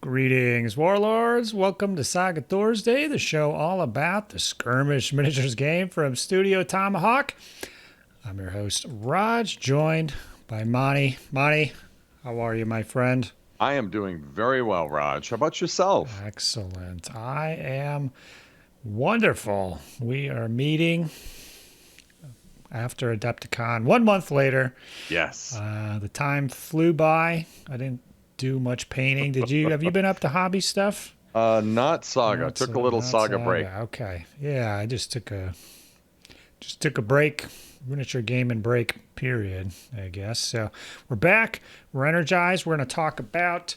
Greetings, warlords. Welcome to Saga Thursday, the show all about the skirmish miniatures game from Studio Tomahawk. I'm your host, Rodge, joined by Monty. Monty, how are you, my friend? I am doing very well, Raj. How about yourself? Excellent. I am wonderful. We are meeting after Adepticon 1 month later. Yes. The time flew by. I didn't do much painting. Did you? Have you been up to hobby stuff? Not Saga. Not Took so- a little not Saga break. Okay. Yeah, I just took a break, miniature gaming break period, I guess. So we're back. We're energized. We're going to talk about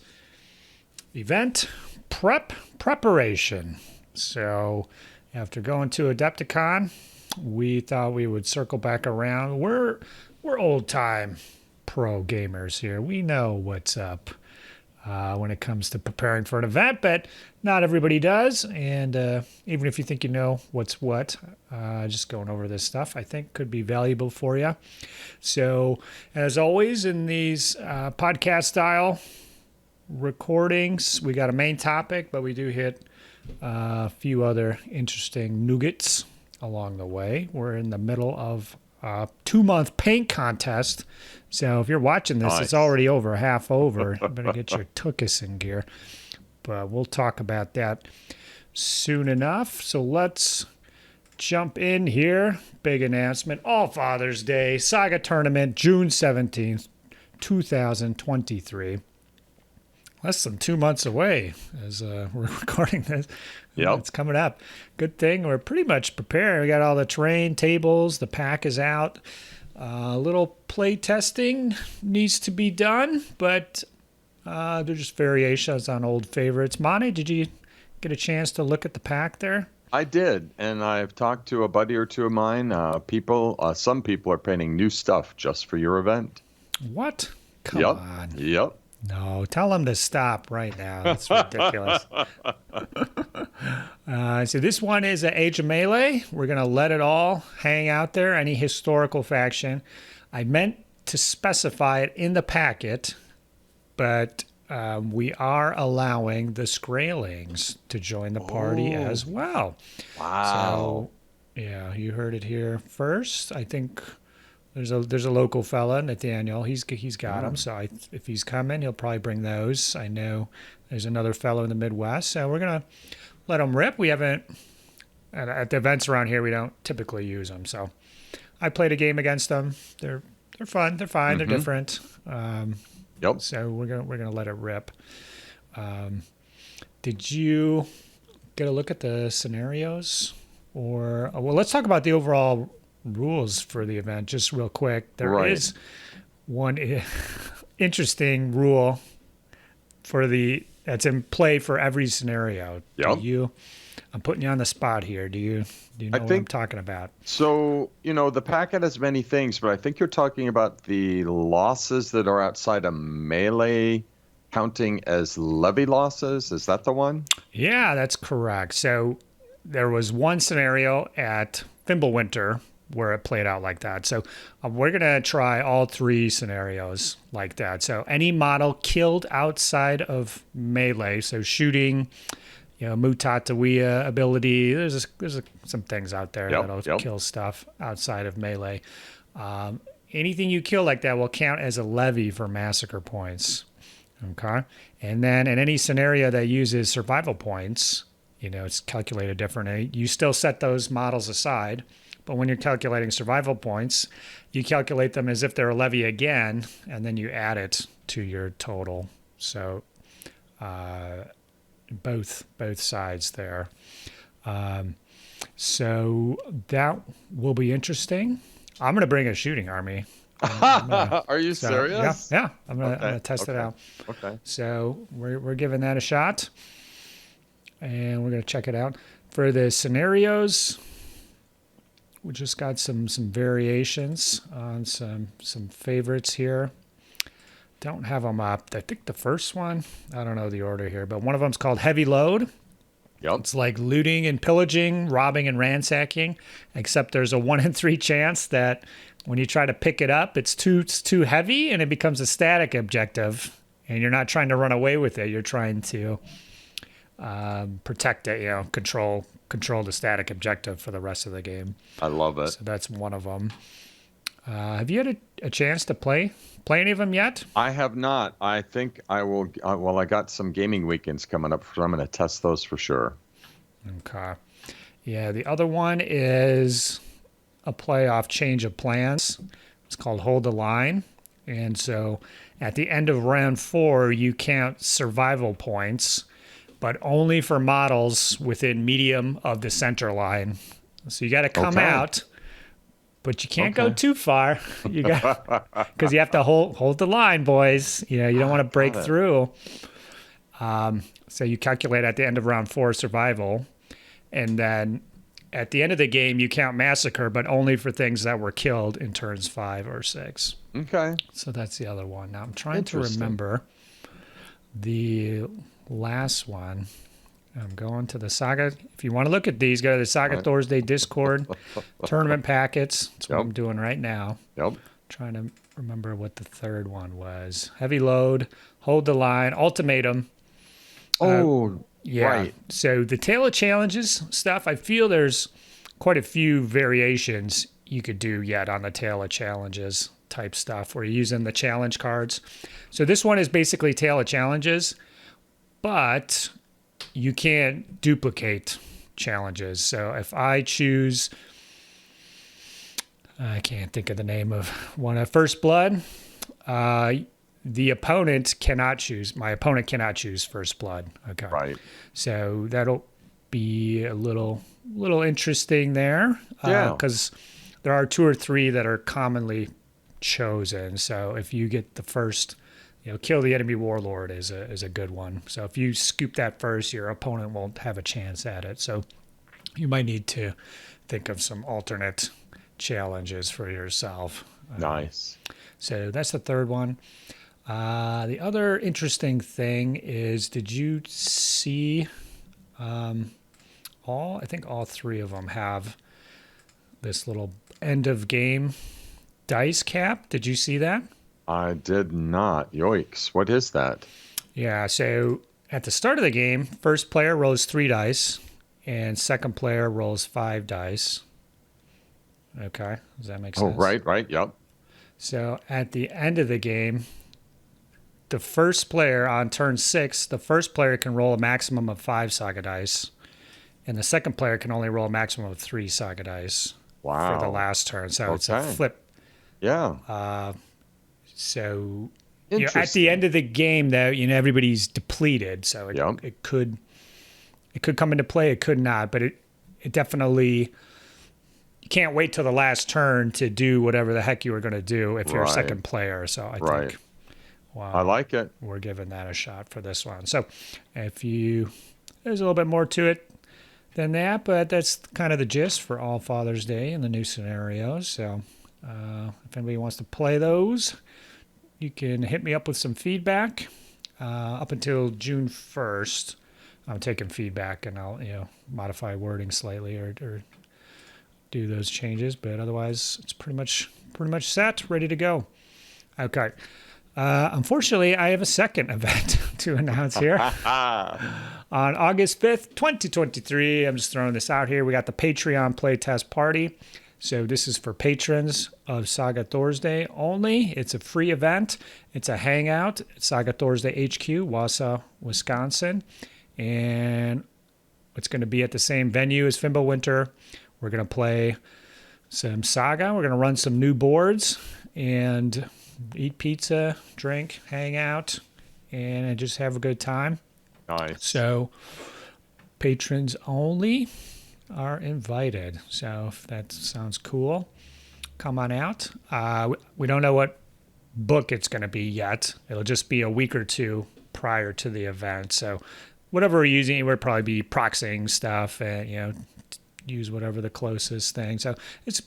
event preparation. So after going to Adepticon, we thought we would circle back around. We're old time pro gamers here. We know what's up when it comes to preparing for an event, but not everybody does. And even if you think you know what's what, just going over this stuff, I think could be valuable for you. So as always in these podcast style recordings, we got a main topic, but we do hit a few other interesting nuggets along the way. We're in the middle of a 2-month paint contest. So if you're watching this, Nice. It's already over, half over. You better get your tuchus in gear. But we'll talk about that soon enough. So let's jump in here. Big announcement. All Father's Day Saga Tournament, June 17th, 2023. Less than 2 months away as we're recording this. Yep. It's coming up. Good thing we're pretty much prepared. We got all the terrain, tables, the pack is out. A little play testing needs to be done, but they're just variations on old favorites. Monty, did you get a chance to look at the pack there? I did, and I've talked to a buddy or two of mine. Some people are painting new stuff just for your event. What? Come Yep. on. Yep. No, tell them to stop right now. That's ridiculous. So this one is an Age of Melee. We're going to let it all hang out there, any historical faction. I meant to specify it in the packet, but we are allowing the Skraelings to join the party Oh. as well. Wow. So, yeah, you heard it here first. I think there's a local fella, Nathaniel. He's got them. So if he's coming, he'll probably bring those. I know there's another fellow in the Midwest. So we're gonna let them rip. We haven't at the events around here. We don't typically use them. So I played a game against them. They're fun. They're fine. They're different. Yep. So we're gonna let it rip. Did you get a look at the scenarios? Or well, let's talk about the overall rules for the event just real quick. There is Right. one interesting rule that's in play for every scenario. Yep. I'm putting you on the spot here. Do you know what I'm think- talking about? So, the packet has many things, but I think you're talking about the losses that are outside of melee counting as levy losses. Is that the one? Yeah, that's correct. So there was one scenario at Fimbulwinter where it played out like that. So we're going to try all 3 scenarios like that. So any model killed outside of melee, so shooting, Mutatawia ability, there's some things out there that'll kill stuff outside of melee. Anything you kill like that will count as a levy for massacre points. Okay. And then in any scenario that uses survival points, it's calculated differently. You still set those models aside, but when you're calculating survival points, you calculate them as if they're a levy again, and then you add it to your total. So both sides there. So that will be interesting. I'm going to bring a shooting army. Are you serious? Yeah. I'm gonna test it Okay. out. Okay. So we're giving that a shot, and we're gonna check it out for the scenarios. We just got some variations on some favorites here. Don't have them up. I think the first one, I don't know the order here, but one of them's called Heavy Load. Yep. It's like looting and pillaging, robbing and ransacking, except there's a 1 in 3 chance that when you try to pick it up, it's too heavy and it becomes a static objective, and you're not trying to run away with it. You're trying to protect it, control the static objective for the rest of the game. I love it. So that's one of them. Have you had a chance to play any of them yet? I have not. I think I will. Well, I got some gaming weekends coming up, so I'm going to test those for sure. Okay. Yeah, the other one is a playoff change of plans. It's called Hold the Line. And so at the end of round 4, you count survival points, but only for models within medium of the center line. So you got to come out, but you can't go too far. You got because you have to hold the line, boys. You don't want to break through. So you calculate at the end of round 4 survival, and then at the end of the game you count massacre, but only for things that were killed in turns 5 or 6. Okay. So that's the other one. Now I'm trying to remember the last one. I'm going to the Saga. If you want to look at these, go to the Saga Thursday Discord tournament packets. That's what I'm doing right now. Yep. Trying to remember what the third one was. Heavy Load, Hold the Line, Ultimatum. Yeah. Right. So the Tale of Challenges stuff, I feel there's quite a few variations you could do yet on the Tale of Challenges type stuff where you're using the challenge cards. So this one is basically Tale of Challenges, but you can't duplicate challenges. So if I choose, I can't think of the name of one, First Blood, the opponent cannot choose. My opponent cannot choose First Blood. Okay. Right. So that'll be a little interesting there. Yeah. Because there are 2 or 3 that are commonly chosen. So if you get the first, kill the enemy warlord is a good one. So if you scoop that first, your opponent won't have a chance at it. So you might need to think of some alternate challenges for yourself. Nice. So that's the third one. The other interesting thing is, did you see I think all 3 of them have this little end of game dice cap. Did you see that? I did not. Yoicks. What is that? Yeah, so at the start of the game, first player rolls 3 dice, and second player rolls 5 dice. Okay, does that make sense? Oh, right, yep. So at the end of the game, the first player on turn 6, the first player can roll a maximum of 5 Saga dice, and the second player can only roll a maximum of 3 Saga dice for the last turn. So it's a flip. Yeah. So at the end of the game, though, everybody's depleted, so it could come into play. It could not, but it definitely, you can't wait till the last turn to do whatever the heck you were going to do if you're a second player. So I think, wow, I like it. We're giving that a shot for this one. So there's a little bit more to it than that, but that's kind of the gist for All Father's Day and the new scenarios. So if anybody wants to play those, you can hit me up with some feedback. Up until June 1st, I'm taking feedback, and I'll modify wording slightly or do those changes. But otherwise, it's pretty much set, ready to go. Okay. Unfortunately, I have a second event to announce here. On August 5th, 2023, I'm just throwing this out here. We got the Patreon playtest party. So this is for patrons of Saga Thursday only. It's a free event. It's a hangout at Saga Thursday HQ, Wausau, Wisconsin. And it's going to be at the same venue as Fimbulwinter. We're going to play some Saga. We're going to run some new boards and eat pizza, drink, hang out, and just have a good time. Nice. So patrons only are invited. So if that sounds cool, come on out. We don't know what book it's going to be yet. It'll just be a week or 2 prior to the event. So whatever we're using, it would probably be proxying stuff and, use whatever the closest thing. So it's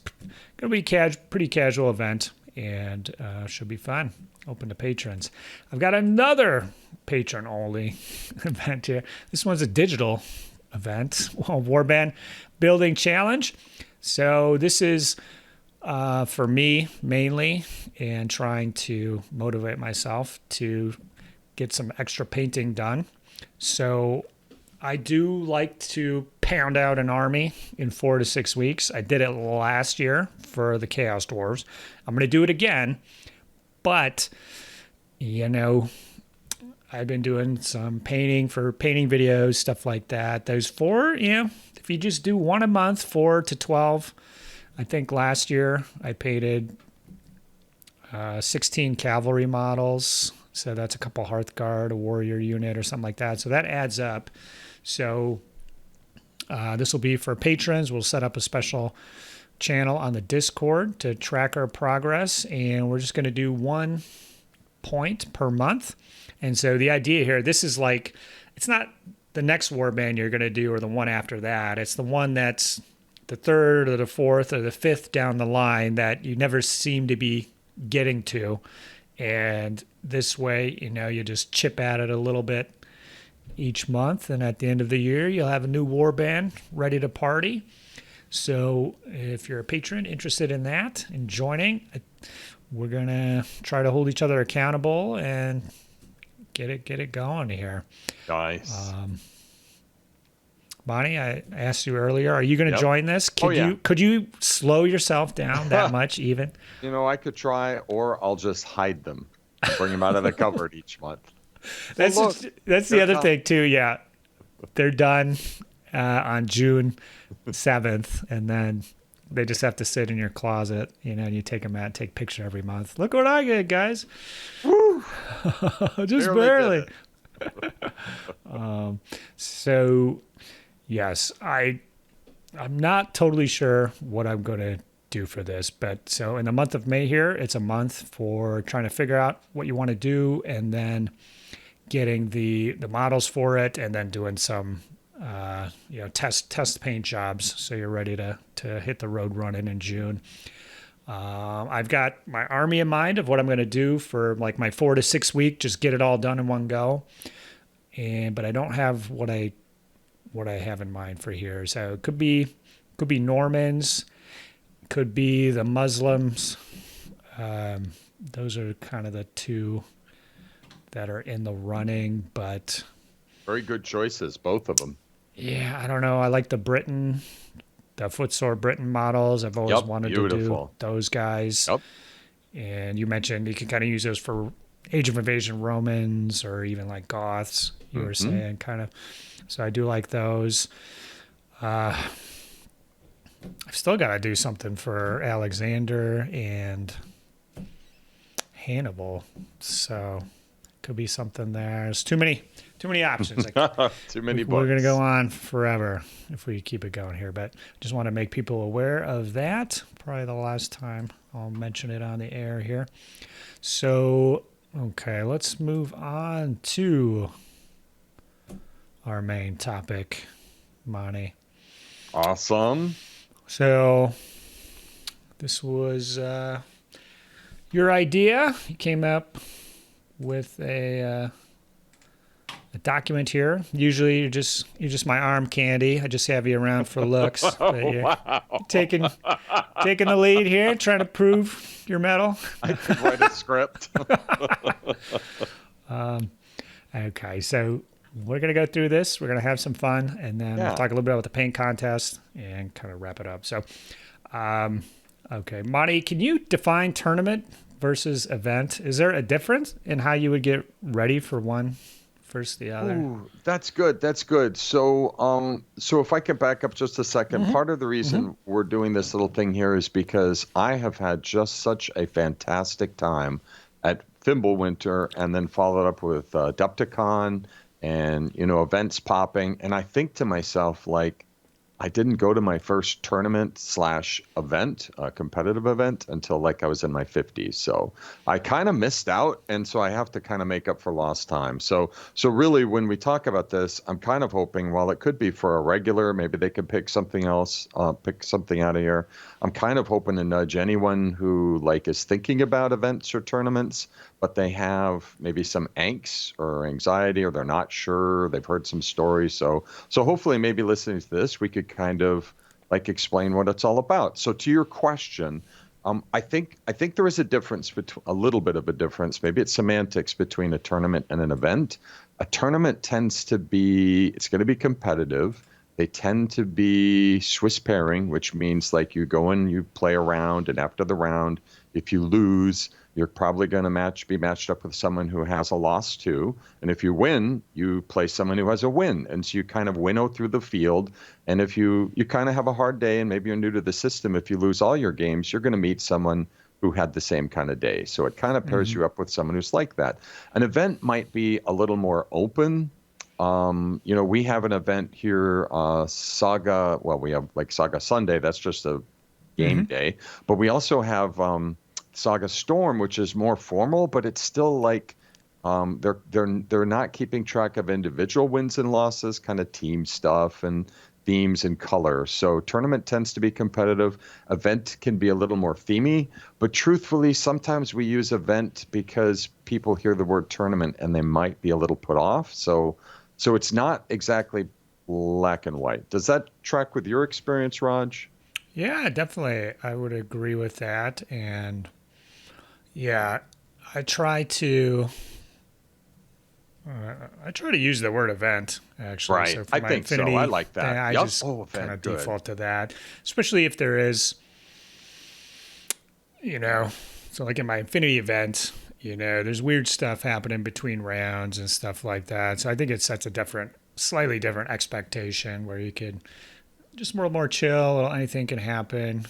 going to be pretty casual event, and should be fun. Open to patrons. I've got another patron-only event here. This one's a digital event, Warband Building Challenge. So this is for me mainly, and trying to motivate myself to get some extra painting done. So I do like to pound out an army in 4 to 6 weeks. I did it last year for the Chaos Dwarves. I'm going to do it again, but I've been doing some painting for painting videos, stuff like that. Those 4, if you just do one a month, 4 to 12. I think last year I painted 16 cavalry models. So that's a couple Hearthguard, a warrior unit or something like that. So that adds up. So this will be for patrons. We'll set up a special channel on the Discord to track our progress. And we're just going to do 1 point per month. And so the idea here, this is like, it's not the next warband you're going to do or the one after that. It's the one that's the 3rd or the 4th or the 5th down the line that you never seem to be getting to. And this way, you just chip at it a little bit each month. And at the end of the year, you'll have a new warband ready to party. So if you're a patron interested in that and joining, we're going to try to hold each other accountable and get it going here. Nice. Bonnie, I asked you earlier, are you going to join this? Could you slow yourself down that much even? I could try, or I'll just hide them and bring them out of the cupboard each month. That's the other thing too. Yeah. They're done on June 7th, and then they just have to sit in your closet, and you take them out and take a picture every month. Look what I get, guys. Woo! Just barely. So yes, I'm not totally sure what I'm going to do for this, but so in the month of May here, it's a month for trying to figure out what you want to do, and then getting the models for it, and then doing some test paint jobs, so you're ready to hit the road running in June. I've got my army in mind of what I'm going to do for like my 4 to 6 week, just get it all done in one go. But I don't have what I have in mind for here. So it could be Normans, could be the Muslims. Those are kind of the 2 that are in the running, but very good choices, both of them. Yeah, I don't know. I like the footsore Britain models. I've always wanted to do those guys. Yep. And you mentioned you can kind of use those for Age of Invasion Romans or even like Goths, you were saying, kind of. So I do like those. I've still got to do something for Alexander and Hannibal. So could be something there. There's too many options. Too many books. We're going to go on forever if we keep it going here, but just want to make people aware of that. Probably the last time I'll mention it on the air here. So, okay, let's move on to our main topic, Monty. Awesome. So, this was your idea. You came up with a document here. Usually you're just my arm candy. I just have you around for looks. But you're taking the lead here, trying to prove your mettle. I could write a script. Okay, so we're going to go through this. We're going to have some fun, and then we'll talk a little bit about the paint contest and kind of wrap it up. So, okay, Monty, can you define tournament versus event? Is there a difference in how you would get ready for one versus the other? Ooh, that's good. So, so if I can back up just a second, part of the reason we're doing this little thing here is because I have had just such a fantastic time at Fimbulwinter, and then followed up with Depticon and, events popping. And I think to myself, like, I didn't go to my first tournament/event, competitive event, until like I was in my 50s. So I kind of missed out, and so I have to kind of make up for lost time. So really, when we talk about this, I'm kind of hoping, while it could be for a regular, maybe they could pick something else, pick something out of here. I'm kind of hoping to nudge anyone who like is thinking about events or tournaments, but they have maybe some angst or anxiety, or they're not sure. They've heard some stories. So hopefully, maybe listening to this, we could kind of like explain what it's all about. So to your question, I think there is a difference between a little bit of a difference. Maybe it's semantics between a tournament and an event. A tournament tends to be it's going to be competitive. They tend to be Swiss pairing, which means like you go in, you play a round, and after the round, if you lose, you're probably going to be matched up with someone who has a loss too. And if you win, you play someone who has a win. And so you kind of winnow through the field. And if you kind of have a hard day and maybe you're new to the system, if you lose all your games, you're going to meet someone who had the same kind of day. So it kind of pairs you up with someone who's like that. An event might be a little more open. We have an event here, Saga. Well, we have like Saga Sunday. That's just a game day. But we also have Saga Storm, which is more formal, but it's still like they're not keeping track of individual wins and losses, kind of team stuff and themes and color. So tournament tends to be competitive. Event can be a little more themey, but truthfully, sometimes we use event because people hear the word tournament and they might be a little put off. So it's not exactly black and white. Does that track with your experience, Rodge? Yeah, definitely. I would agree with that. And yeah, I try to use the word event actually. Right. So for I my think Infinity, so. I like that. I just kind of default to that, especially if there is, so like in my Infinity event, there's weird stuff happening between rounds and stuff like that. So I think it sets a slightly different expectation where you could just more chill. Anything can happen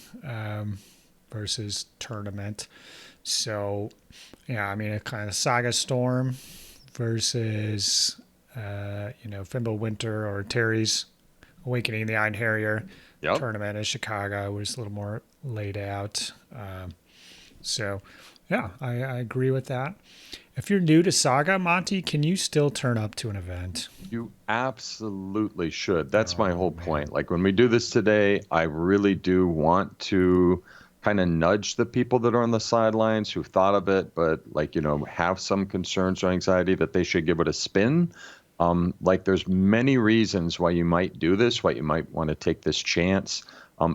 versus tournament. So yeah, I mean, a kind of Saga Storm versus Fimble Winter or Terry's Awakening the Iron Harrier tournament in Chicago was a little more laid out. So yeah, I agree with that. If you're new to Saga, Monty, can you still turn up to an event? You absolutely should. That's my whole point. Like when we do this today, I really do want to kind of nudge the people that are on the sidelines who've thought of it, but have some concerns or anxiety that they should give it a spin. There's many reasons why you might do this, why you might want to take this chance.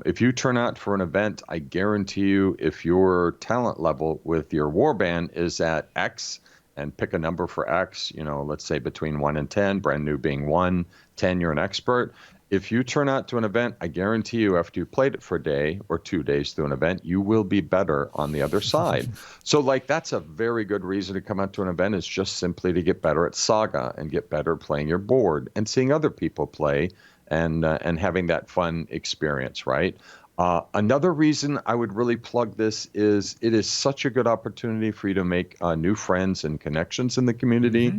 If you turn out for an event, I guarantee you, if your talent level with your warband is at X, and pick a number for X, let's say between 1 and 10, brand new being 1, 10, you're an expert. If you turn out to an event, I guarantee you, after you've played it for a day or 2 days through an event, you will be better on the other side. So that's a very good reason to come out to an event, is just simply to get better at Saga and get better playing your board and seeing other people play and having that fun experience, right? Another reason I would really plug this is it is such a good opportunity for you to make new friends and connections in the community.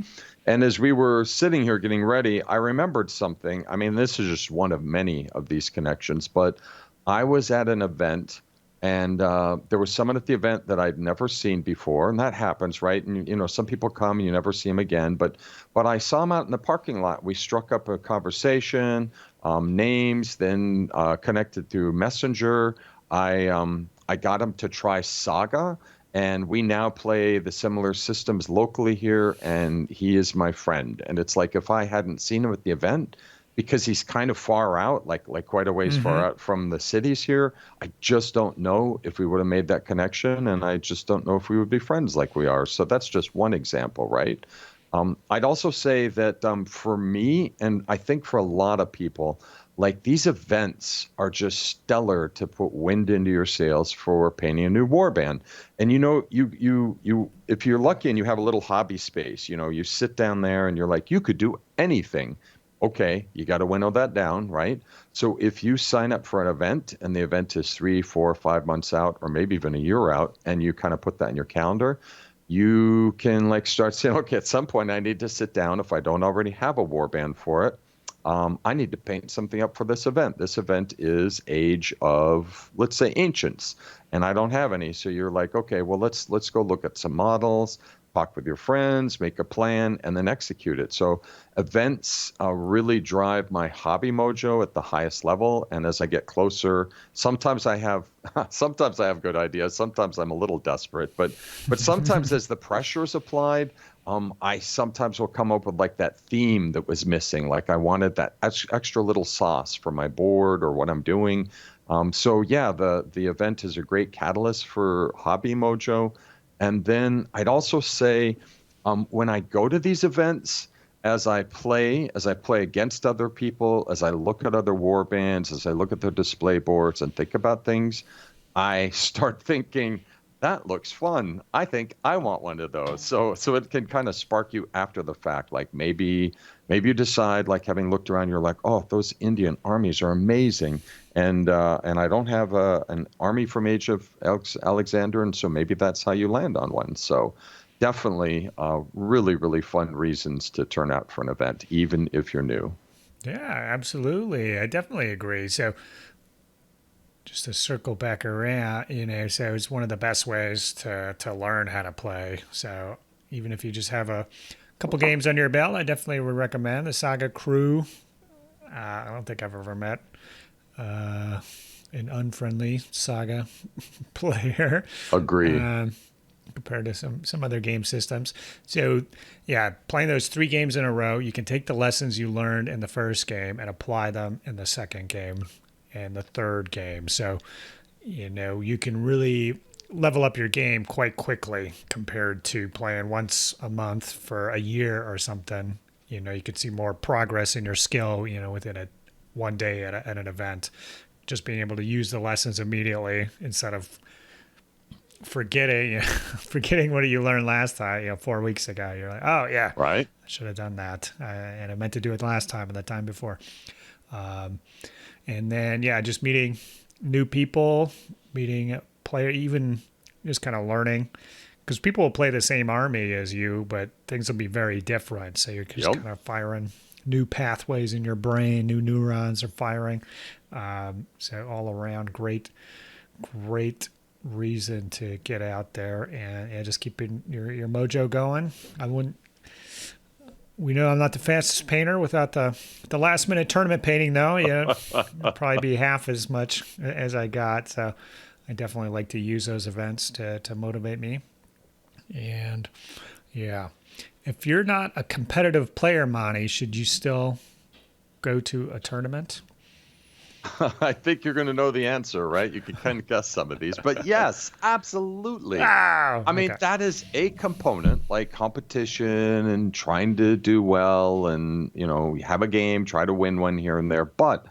And as we were sitting here getting ready, I remembered something. I mean, this is just one of many of these connections, but I was at an event and there was someone at the event that I'd never seen before, and that happens, right? And, some people come and you never see them again, but I saw him out in the parking lot. We struck up a conversation, names, then connected through Messenger. I got him to try Saga, and we now play the similar systems locally here, and he is my friend. And it's like if I hadn't seen him at the event, because he's kind of far out, like quite a ways far out from the cities here, I just don't know if we would have made that connection, and I just don't know if we would be friends like we are. So that's just one example, right? I'd also say that for me, and I think for a lot of people, these events are just stellar to put wind into your sails for painting a new warband. And you if you're lucky and you have a little hobby space, you sit down there and you're like, you could do anything. Okay, you got to winnow that down, right? So if you sign up for an event and the event is 3, 4, 5 months out, or maybe even a year out, and you kind of put that in your calendar, you can start saying, okay, at some point I need to sit down if I don't already have a warband for it. I need to paint something up for this event. This event is Age of, let's say, Ancients, and I don't have any. So you're like, okay, well, let's go look at some models, talk with your friends, make a plan, and then execute it. So events really drive my hobby mojo at the highest level. And as I get closer, sometimes I have good ideas. Sometimes I'm a little desperate, but sometimes as the pressure is applied, I sometimes will come up with like that theme that was missing. Like I wanted that extra little sauce for my board or what I'm doing. So yeah, the event is a great catalyst for hobby mojo. And then I'd also say when I go to these events, as I play against other people, as I look at other war bands, as I look at their display boards and think about things, I start thinking, that looks fun. I think I want one of those. So it can kind of spark you after the fact. Like maybe you decide, like having looked around, you're like, oh, those Indian armies are amazing. And I don't have an army from Age of Alexander, and so maybe that's how you land on one. So definitely really, really fun reasons to turn out for an event, even if you're new. Yeah, absolutely. I definitely agree. So just to circle back around, so it's one of the best ways to learn how to play. So even if you just have a couple games under your belt, I definitely would recommend the Saga crew. I don't think I've ever met an unfriendly Saga player. Agreed. Compared to some other game systems. So yeah, playing those 3 games in a row, you can take the lessons you learned in the first game and apply them in the second game and the third game. So, you can really level up your game quite quickly compared to playing once a month for a year or something. You could see more progress in your skill, within one day at an event. Just being able to use the lessons immediately instead of forgetting what you learned last time, 4 weeks ago. You're like, oh yeah, Right. I should have done that. And I meant to do it last time and the time before. And then, yeah, just meeting new people, meeting a player, even just kind of learning, because people will play the same army as you, but things will be very different. So you're just kind of firing new pathways in your brain, new neurons are firing. So all around, great reason to get out there and just keeping your mojo going. We know I'm not the fastest painter without the last minute tournament painting though. It'll probably be half as much as I got. So I definitely like to use those events to motivate me. And yeah, if you're not a competitive player, Monty, should you still go to a tournament? I think you're going to know the answer, right? You can kind of guess some of these, but yes, absolutely. Oh, I mean, okay. that is a component, like competition and trying to do well and, have a game, try to win one here and there. But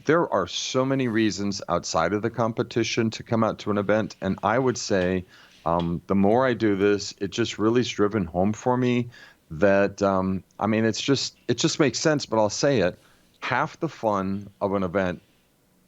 there are so many reasons outside of the competition to come out to an event. And I would say the more I do this, it just really is driven home for me that, I mean, it just makes sense, but I'll say it. Half the fun of an event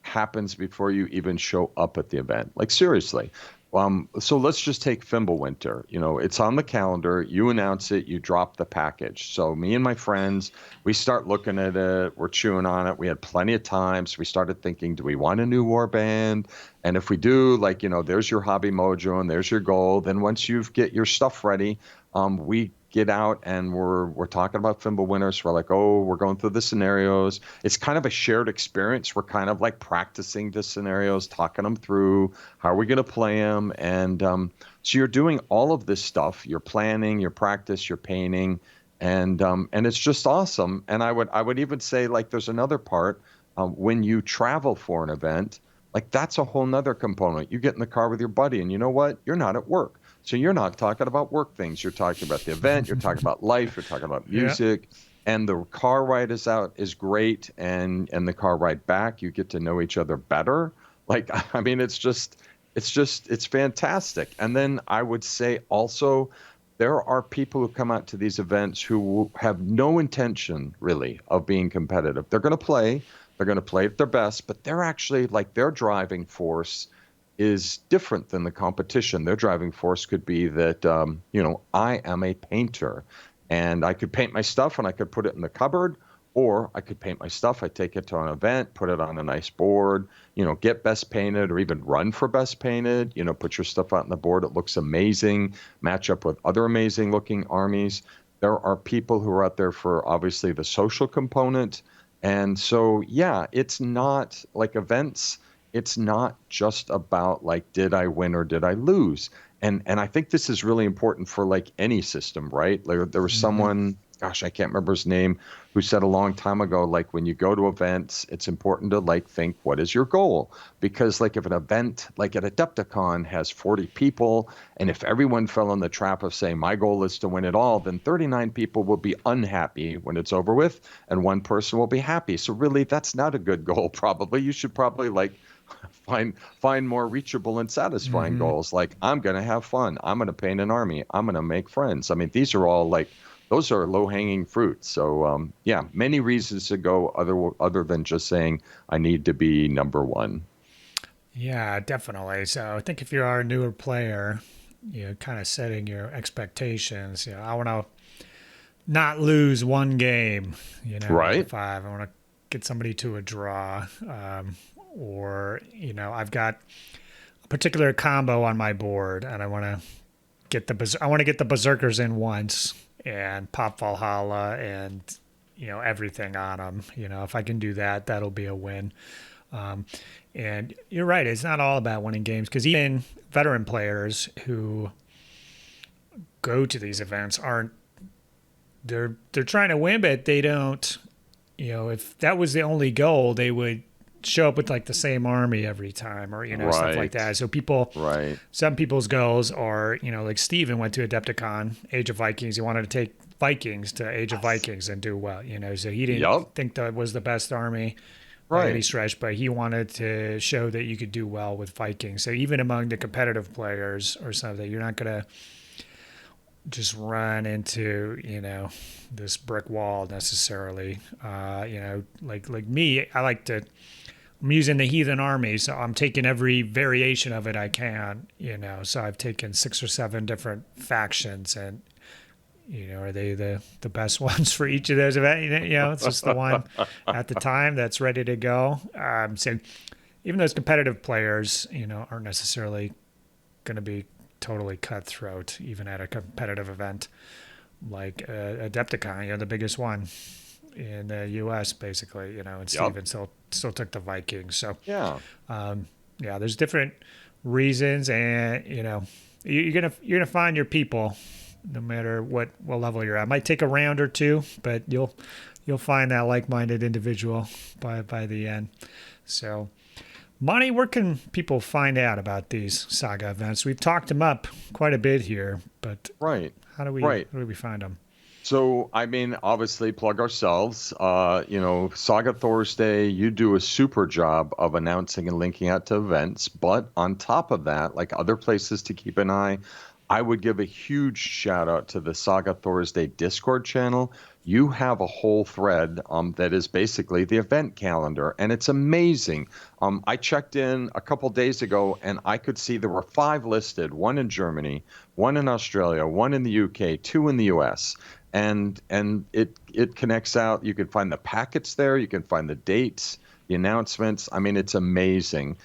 happens before you even show up at the event. Like seriously. So let's just take Fimbulwinter. It's on the calendar. You announce it. You drop the package. So me and my friends, we start looking at it. We're chewing on it. We had plenty of time. So we started thinking, do we want a new warband? And if we do, there's your hobby mojo and there's your goal. Then once you get your stuff ready, we get out and we're talking about Fimbulwinter. So we're like, oh, we're going through the scenarios. It's kind of a shared experience. We're kind of like practicing the scenarios, talking them through. How are we going to play them? And so you're doing all of this stuff. You're planning, your practice, your painting, and it's just awesome. And I would even say like there's another part when you travel for an event. Like that's a whole nother component. You get in the car with your buddy, and you know what? You're not at work. So you're not talking about work things. You're talking about the event. You're talking about life. You're talking about music. Yeah. And the car ride is great. And the car ride back, you get to know each other better. Like, I mean, it's fantastic. And then I would say also, there are people who come out to these events who have no intention really of being competitive. They're going to play. They're going to play at their best, but they're actually like their driving force is different than the competition. Their driving force could be that, I am a painter and I could paint my stuff and I could put it in the cupboard, or I could paint my stuff. I take it to an event, put it on a nice board, get best painted or even run for best painted, put your stuff out on the board. It looks amazing, match up with other amazing looking armies. There are people who are out there for obviously the social component. And so, yeah, it's not like events. it's not just about like, did I win or did I lose? And I think this is really important for like any system, right? Like there was Hmm. someone, gosh, I can't remember his name, who said a long time ago, like when you go to events, it's important to like think, what is your goal? Because like if an event like at Adepticon has 40 people, and if everyone fell in the trap of saying my goal is to win it all, then 39 people will be unhappy when it's over with, and one person will be happy. So really, that's not a good goal. Probably you should probably like find more reachable and satisfying Hmm. goals, like I'm going to have fun, I'm going to paint an army, I'm going to make friends. I mean, these are all like, those are low hanging fruit. So yeah, many reasons to go other than just saying I need to be number one. Yeah, definitely. So I think if you are a newer player, kind of setting your expectations. I want to not lose one game, out of Right. five. I want to get somebody to a draw, or I've got a particular combo on my board, and I want to get the berserkers in once and pop Valhalla and everything on them. If I can do that, that'll be a win. Um, and you're right; it's not all about winning games because even veteran players who go to these events aren't they're trying to win, but they don't. If that was the only goal, they would show up with like the same army every time, or stuff like Right. that. So Right. some people's goals are, like Steven went to Adepticon, Age of Vikings. He wanted to take Vikings to Age of Yes. Vikings and do well. So he didn't Yep. think that was the best army by any Right. stretch, but he wanted to show that you could do well with Vikings. So even among the competitive players or something, you're not gonna just run into this brick wall necessarily. Like me, I'm using the Heathen army, so I'm taking every variation of it I can. So I've taken 6 or 7 different factions, and are they the best ones for each of those events? It's just the one at the time that's ready to go. So even those competitive players, aren't necessarily going to be totally cutthroat, even at a competitive event like Adepticon, the biggest one in the U.S. basically, and Yep. Steven still took the Vikings. So Yeah. yeah, there's different reasons, and you're gonna find your people no matter what level you're at. It might take a round or two, but you'll find that like-minded individual by the end. So Monty, where can people find out about these Saga events? We've talked them up quite a bit here, but Right. how do we Right. how do we find them? So, I mean, obviously, plug ourselves. Saga Thursday, you do a super job of announcing and linking out to events. But on top of that, like other places to keep an eye, I would give a huge shout out to the Saga Thursday Discord channel. You have a whole thread that is basically the event calendar, and it's amazing. I checked in a couple days ago, and I could see there were 5 listed: one in Germany, one in Australia, one in the UK, 2 in the US, and it connects out. You can find the packets there, you can find the dates, the announcements. I mean, it's amazing.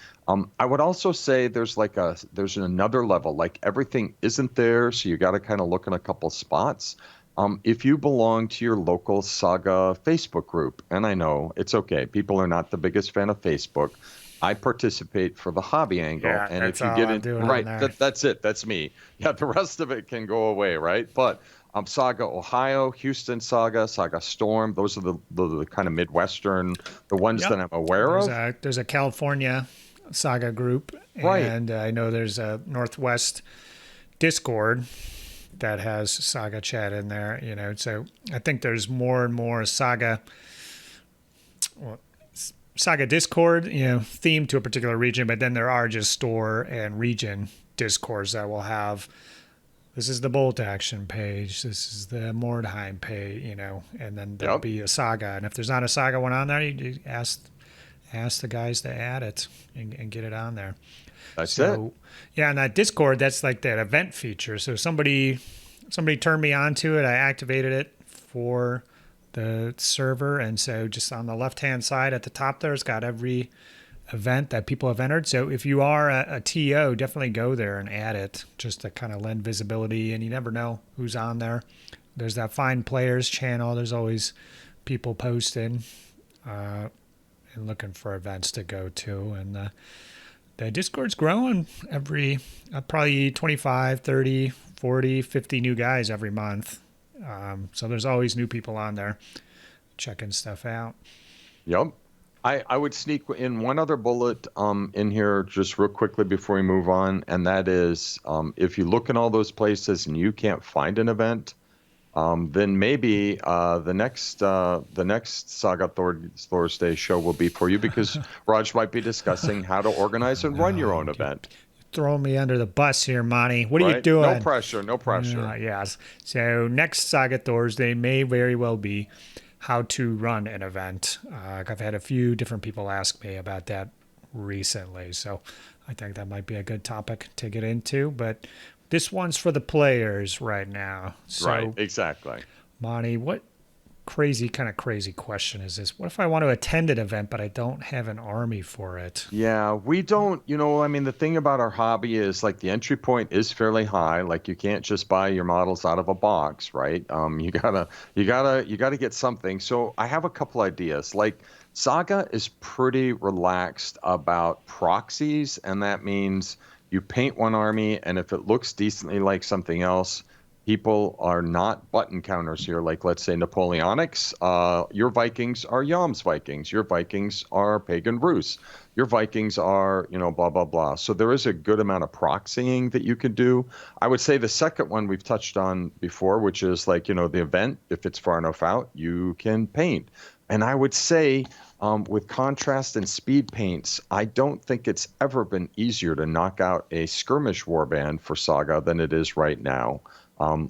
I would also say there's another level, like everything isn't there, so you got to kind of look in a couple spots. If you belong to your local Saga Facebook group, and I know it's okay, people are not the biggest fan of Facebook. I participate for the hobby angle, Yeah, and that's if you all get I'm in, doing on right, there. that's it, that's me. Yeah, the rest of it can go away, right? But Saga Ohio, Houston Saga, Saga Storm, those are the kind of Midwestern, the ones that Yep. I'm aware There's of. a California Saga group, Right. and I know there's a Northwest Discord that has Saga chat in there. So I think there's more and more well, Saga Discord, themed to a particular region, but then there are just store and region discords that will have this is the bolt action page, this is the Mordheim page, and then there'll Yep. be a Saga. And if there's not a Saga one on there, you ask the guys to add it and get it on there. That's it. So yeah, and that Discord, that's like that event feature. So somebody turned me on to it. I activated it for the server, and so just on the left hand side at the top there, it's got every event that people have entered. So if you are a TO, definitely go there and add it just to kind of lend visibility. And you never know who's on there. There's that Find Players channel. There's always people posting. and looking for events to go to. And the Discord's growing every probably 25, 30, 40, 50 new guys every month. So there's always new people on there checking stuff out. Yep. I would sneak in one other bullet in here just real quickly before we move on, and that is if you look in all those places and you can't find an event, then maybe the next Saga Thursday show will be for you, because Rodge might be discussing how to organize and run your own event. Throwing me under the bus here, Monty. What are you Right? doing? No pressure, no pressure. Yes. So next Saga Thursday may very well be how to run an event. I've had a few different people ask me about that recently, so I think that might be a good topic to get into. But this one's for the players right now. So, Right, exactly. Monty, what crazy question is this? What if I want to attend an event, but I don't have an army for it? Yeah, we don't, I mean, the thing about our hobby is like the entry point is fairly high. Like you can't just buy your models out of a box, right? You gotta get something. So I have a couple ideas. Like Saga is pretty relaxed about proxies, and that means you paint one army, and if it looks decently like something else, people are not button counters here. Like, let's say Napoleonics. Your Vikings are Yam's Vikings. Your Vikings are Pagan Rus. Your Vikings are, blah, blah, blah. So there is a good amount of proxying that you can do. I would say the second one we've touched on before, which is like, the event, if it's far enough out, you can paint. And I would say with contrast and speed paints, I don't think it's ever been easier to knock out a skirmish warband for Saga than it is right now.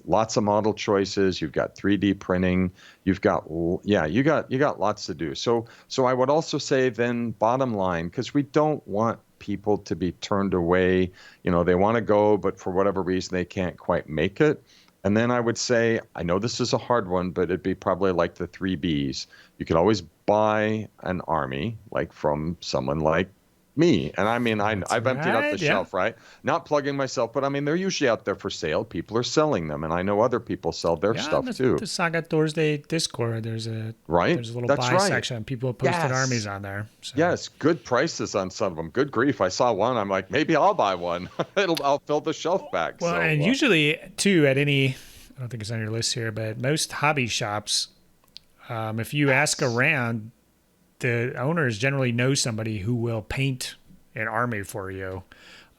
Lots of model choices. You've got 3D printing. You got lots to do. So I would also say then bottom line, because we don't want people to be turned away. They want to go, but for whatever reason, they can't quite make it. And then I would say, I know this is a hard one, but it'd be probably like the 3Bs. You could always buy an army, like from someone like me. And I mean, I've emptied up the shelf, right? Not plugging myself, but I mean, they're usually out there for sale. People are selling them. And I know other people sell their stuff too. The Saga Thursday Discord, there's a little buy section. People have posted armies on there. So. Yes, good prices on some of them. Good grief. I saw one. I'm like, maybe I'll buy one. I'll fill the shelf back. Well, and usually too at any, I don't think it's on your list here, but most hobby shops, if you ask around, the owners generally know somebody who will paint an army for you.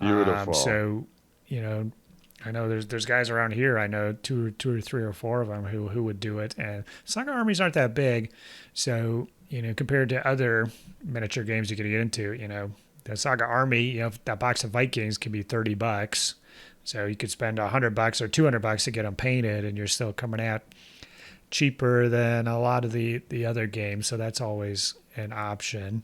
Beautiful. So, I know there's guys around here. I know two or three or four of them who would do it. And Saga armies aren't that big, so compared to other miniature games you can get into, the Saga army, that box of Vikings can be $30. So you could spend $100 or $200 to get them painted, and you're still coming out cheaper than a lot of the other games. So that's always an option.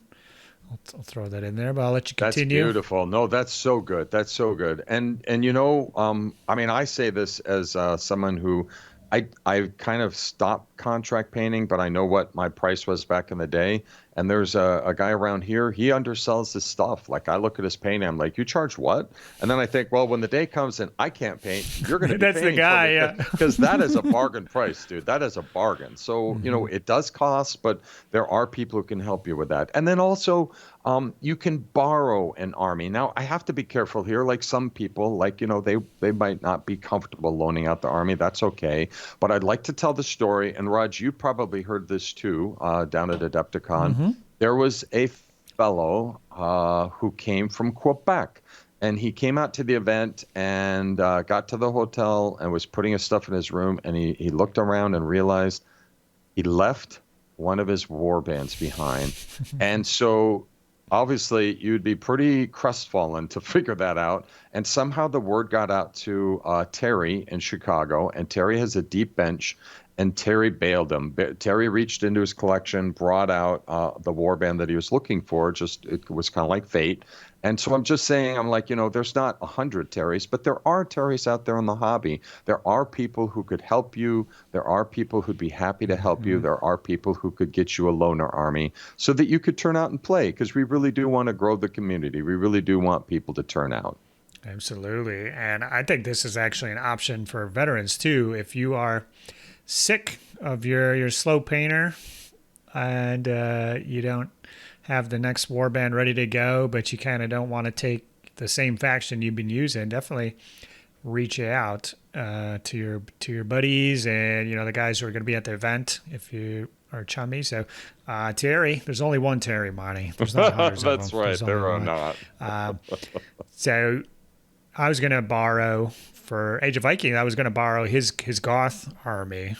I'll throw that in there, but I'll let you continue. That's beautiful. No, that's so good. That's so good. And I mean, I say this as someone who I kind of stopped contract painting, but I know what my price was back in the day. And there's a guy around here, he undersells his stuff. Like I look at his painting, I'm like, you charge what? And then I think, well, when the day comes and I can't paint, you're going to be That's the guy, yeah. Because that is a bargain price, dude. That is a bargain. So, it does cost, but there are people who can help you with that. And then also, you can borrow an army. Now, I have to be careful here. Like some people, they might not be comfortable loaning out the army. That's okay. But I'd like to tell the story. And Rodge, you probably heard this too, down at Adepticon. Mm-hmm. There was a fellow who came from Quebec. And he came out to the event and got to the hotel and was putting his stuff in his room. And he looked around and realized he left one of his war bands behind. And so obviously you'd be pretty crestfallen to figure that out. And somehow the word got out to Terry in Chicago. And Terry has a deep bench. And Terry bailed him. Terry reached into his collection, brought out the warband that he was looking for. It was kind of like fate. And so I'm just saying, I'm like, there's not 100 Terrys, but there are Terrys out there in the hobby. There are people who could help you. There are people who'd be happy to help you. There are people who could get you a loaner army so that you could turn out and play, because we really do want to grow the community. We really do want people to turn out. Absolutely. And I think this is actually an option for veterans too. If you are sick of your slow painter and you don't have the next warband ready to go, but you kind of don't want to take the same faction you've been using, definitely reach out to your buddies and the guys who are going to be at the event if you are chummy. So Terry, there's only one Terry, Monty. There's not hundreds of them. That's right. There are not. So I was going to borrow for Age of Viking. I was going to borrow his Goth army.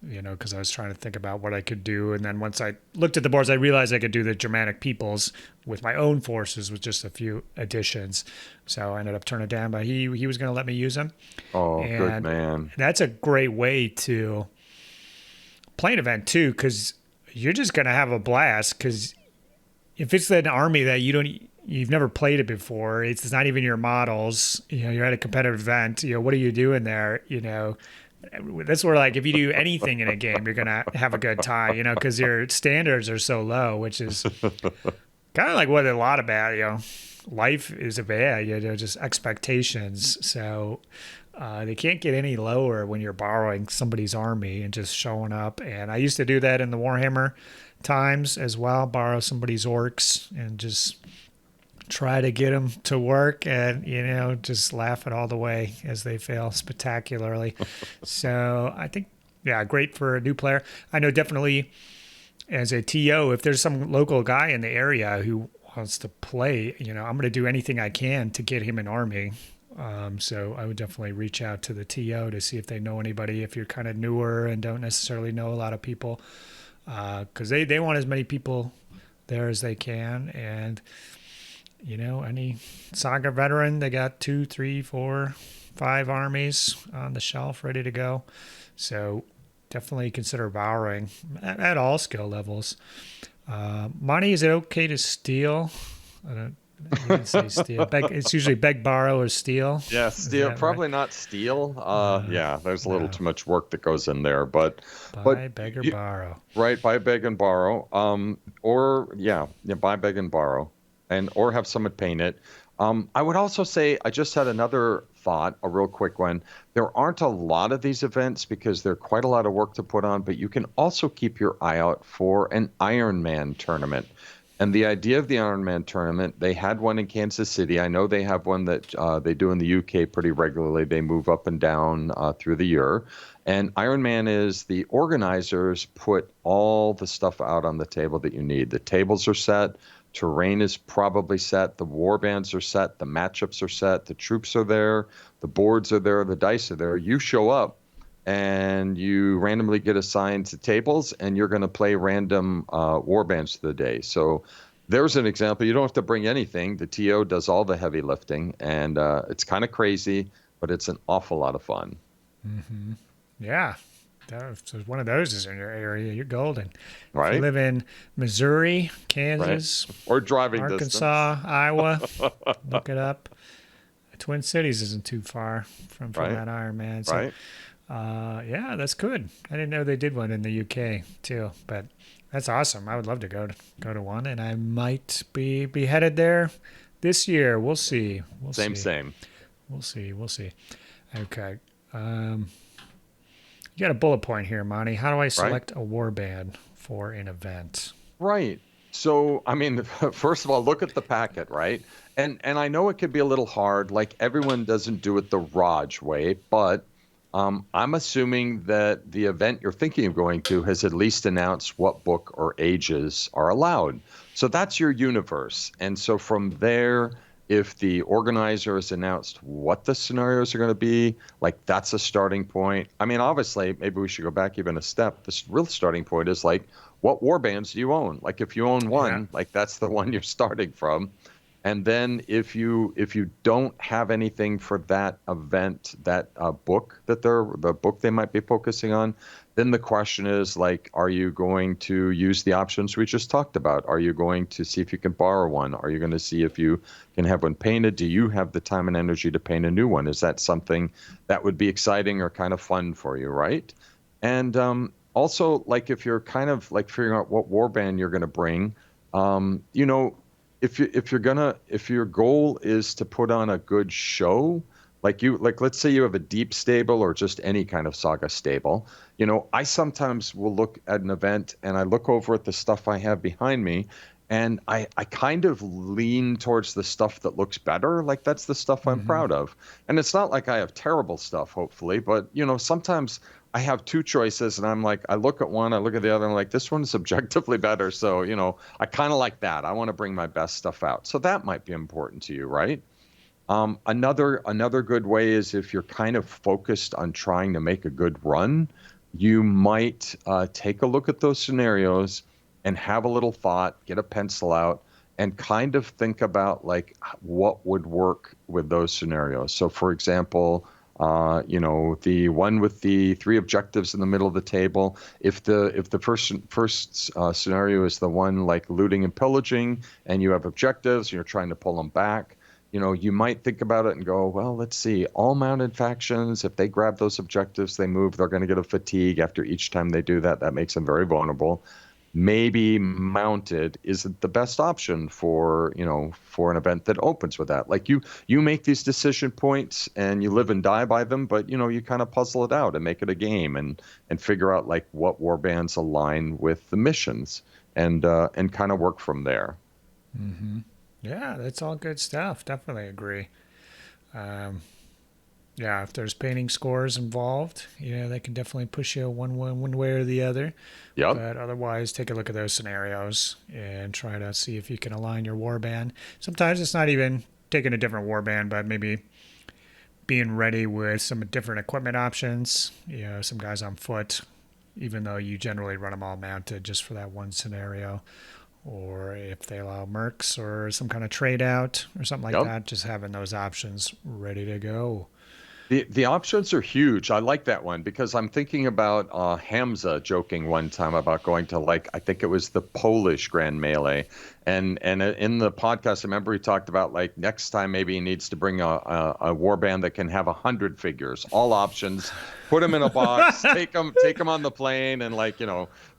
Because I was trying to think about what I could do. And then once I looked at the boards, I realized I could do the Germanic peoples with my own forces with just a few additions. So I ended up turning it down, but he was going to let me use them. Oh, and good man. That's a great way to play an event too, because you're just going to have a blast. Because if it's an army that you've never played it before, it's not even your models, you're at a competitive event, what are you doing there? That's where, like, if you do anything in a game, you're going to have a good time, because your standards are so low, which is kind of like what a lot about, life is about, just expectations. So they can't get any lower when you're borrowing somebody's army and just showing up. And I used to do that in the Warhammer times as well, borrow somebody's orcs and just try to get them to work and, just laugh it all the way as they fail spectacularly. So I think, great for a new player. I know definitely as a TO, if there's some local guy in the area who wants to play, I'm going to do anything I can to get him an army. So I would definitely reach out to the TO to see if they know anybody, if you're kind of newer and don't necessarily know a lot of people, because they want as many people there as they can. And any Saga veteran, they got 2, 3, 4, 5 armies on the shelf ready to go. So definitely consider borrowing at all skill levels. Monty, is it okay to steal? You didn't say steal. It's usually beg, borrow, or steal. Yeah, steal. Probably right? Not steal. There's a little too much work that goes in there. But beg, or borrow. Right, buy, beg, and borrow. Buy, beg, and borrow. Or have someone paint it. I would also say, I just had another thought, a real quick one. There aren't a lot of these events because they're quite a lot of work to put on, but you can also keep your eye out for an Iron Man tournament. And the idea of the Iron Man tournament, they had one in Kansas City. I know they have one that they do in the UK pretty regularly. They move up and down through the year. And Iron Man is the organizers put all the stuff out on the table that you need. The tables are set. Terrain is probably set. The warbands are set. The matchups are set. The troops are there. The boards are there. The dice are there. You show up and you randomly get assigned to tables, and you're going to play random warbands for the day. So there's an example. You don't have to bring anything. The TO does all the heavy lifting, and it's kind of crazy, but it's an awful lot of fun. Mm-hmm. Yeah. So one of those is in your area, you're golden. Right. If you live in Missouri, Kansas, right. Or driving Arkansas, distance. Iowa, look it up. Twin Cities isn't too far from right. that Iron Man. So, right. That's good. I didn't know they did one in the UK too, but that's awesome. I would love to go to one, and I might be headed there this year. We'll see. Same. We'll see. Okay. You got a bullet point here, Monty. How do I select a warband for an event? Right. So, first of all, look at the packet, right? And I know it could be a little hard. Like, everyone doesn't do it the Rodge way, but I'm assuming that the event you're thinking of going to has at least announced what book or ages are allowed. So that's your universe. And so from there, if the organizer has announced what the scenarios are going to be, like, that's a starting point. Obviously, maybe we should go back even a step. The real starting point is, like, what warbands do you own? Like, if you own one, like, that's the one you're starting from. And then if you don't have anything for that event, that book that the book they might be focusing on, then the question is, like, are you going to use the options we just talked about? Are you going to see if you can borrow one? Are you going to see if you can have one painted? Do you have the time and energy to paint a new one? Is that something that would be exciting or kind of fun for you, right? And also, like, if you're kind of like figuring out what warband you're going to bring, if your goal is to put on a good show, Like let's say you have a deep stable or just any kind of Saga stable. I sometimes will look at an event and I look over at the stuff I have behind me, and I kind of lean towards the stuff that looks better. Like that's the stuff I'm proud of. And it's not like I have terrible stuff, hopefully, but sometimes I have two choices and I'm like, I look at one, I look at the other, and I'm like, this one's objectively better. So, I kind of like that. I want to bring my best stuff out. So that might be important to you, right? Another good way is if you're kind of focused on trying to make a good run, you might take a look at those scenarios and have a little thought, get a pencil out, and kind of think about like what would work with those scenarios. So, for example, the one with the 3 objectives in the middle of the table. If the first scenario is the one like looting and pillaging, and you have objectives, and you're trying to pull them back. You might think about it and go, well, let's see, all mounted factions, if they grab those objectives, they move, they're going to get a fatigue after each time they do that. That makes them very vulnerable. Maybe mounted isn't the best option for an event that opens with that. Like you make these decision points and you live and die by them, but you kind of puzzle it out and make it a game and figure out like what warbands align with the missions and kind of work from there. Mm-hmm. Yeah, that's all good stuff. Definitely agree. Yeah, if there's painting scores involved, they can definitely push you one way or the other. Yep. But otherwise, take a look at those scenarios and try to see if you can align your warband. Sometimes it's not even taking a different warband, but maybe being ready with some different equipment options. Some guys on foot, even though you generally run them all mounted just for that one scenario. Or if they allow mercs or some kind of trade out or something like that, just having those options ready to go. The options are huge. I like that one because I'm thinking about Hamza joking one time about going to I think it was the Polish Grand Melee. And in the podcast, I remember he talked about next time maybe he needs to bring a warband that can have 100 figures, all options, put them in a box, take them on the plane and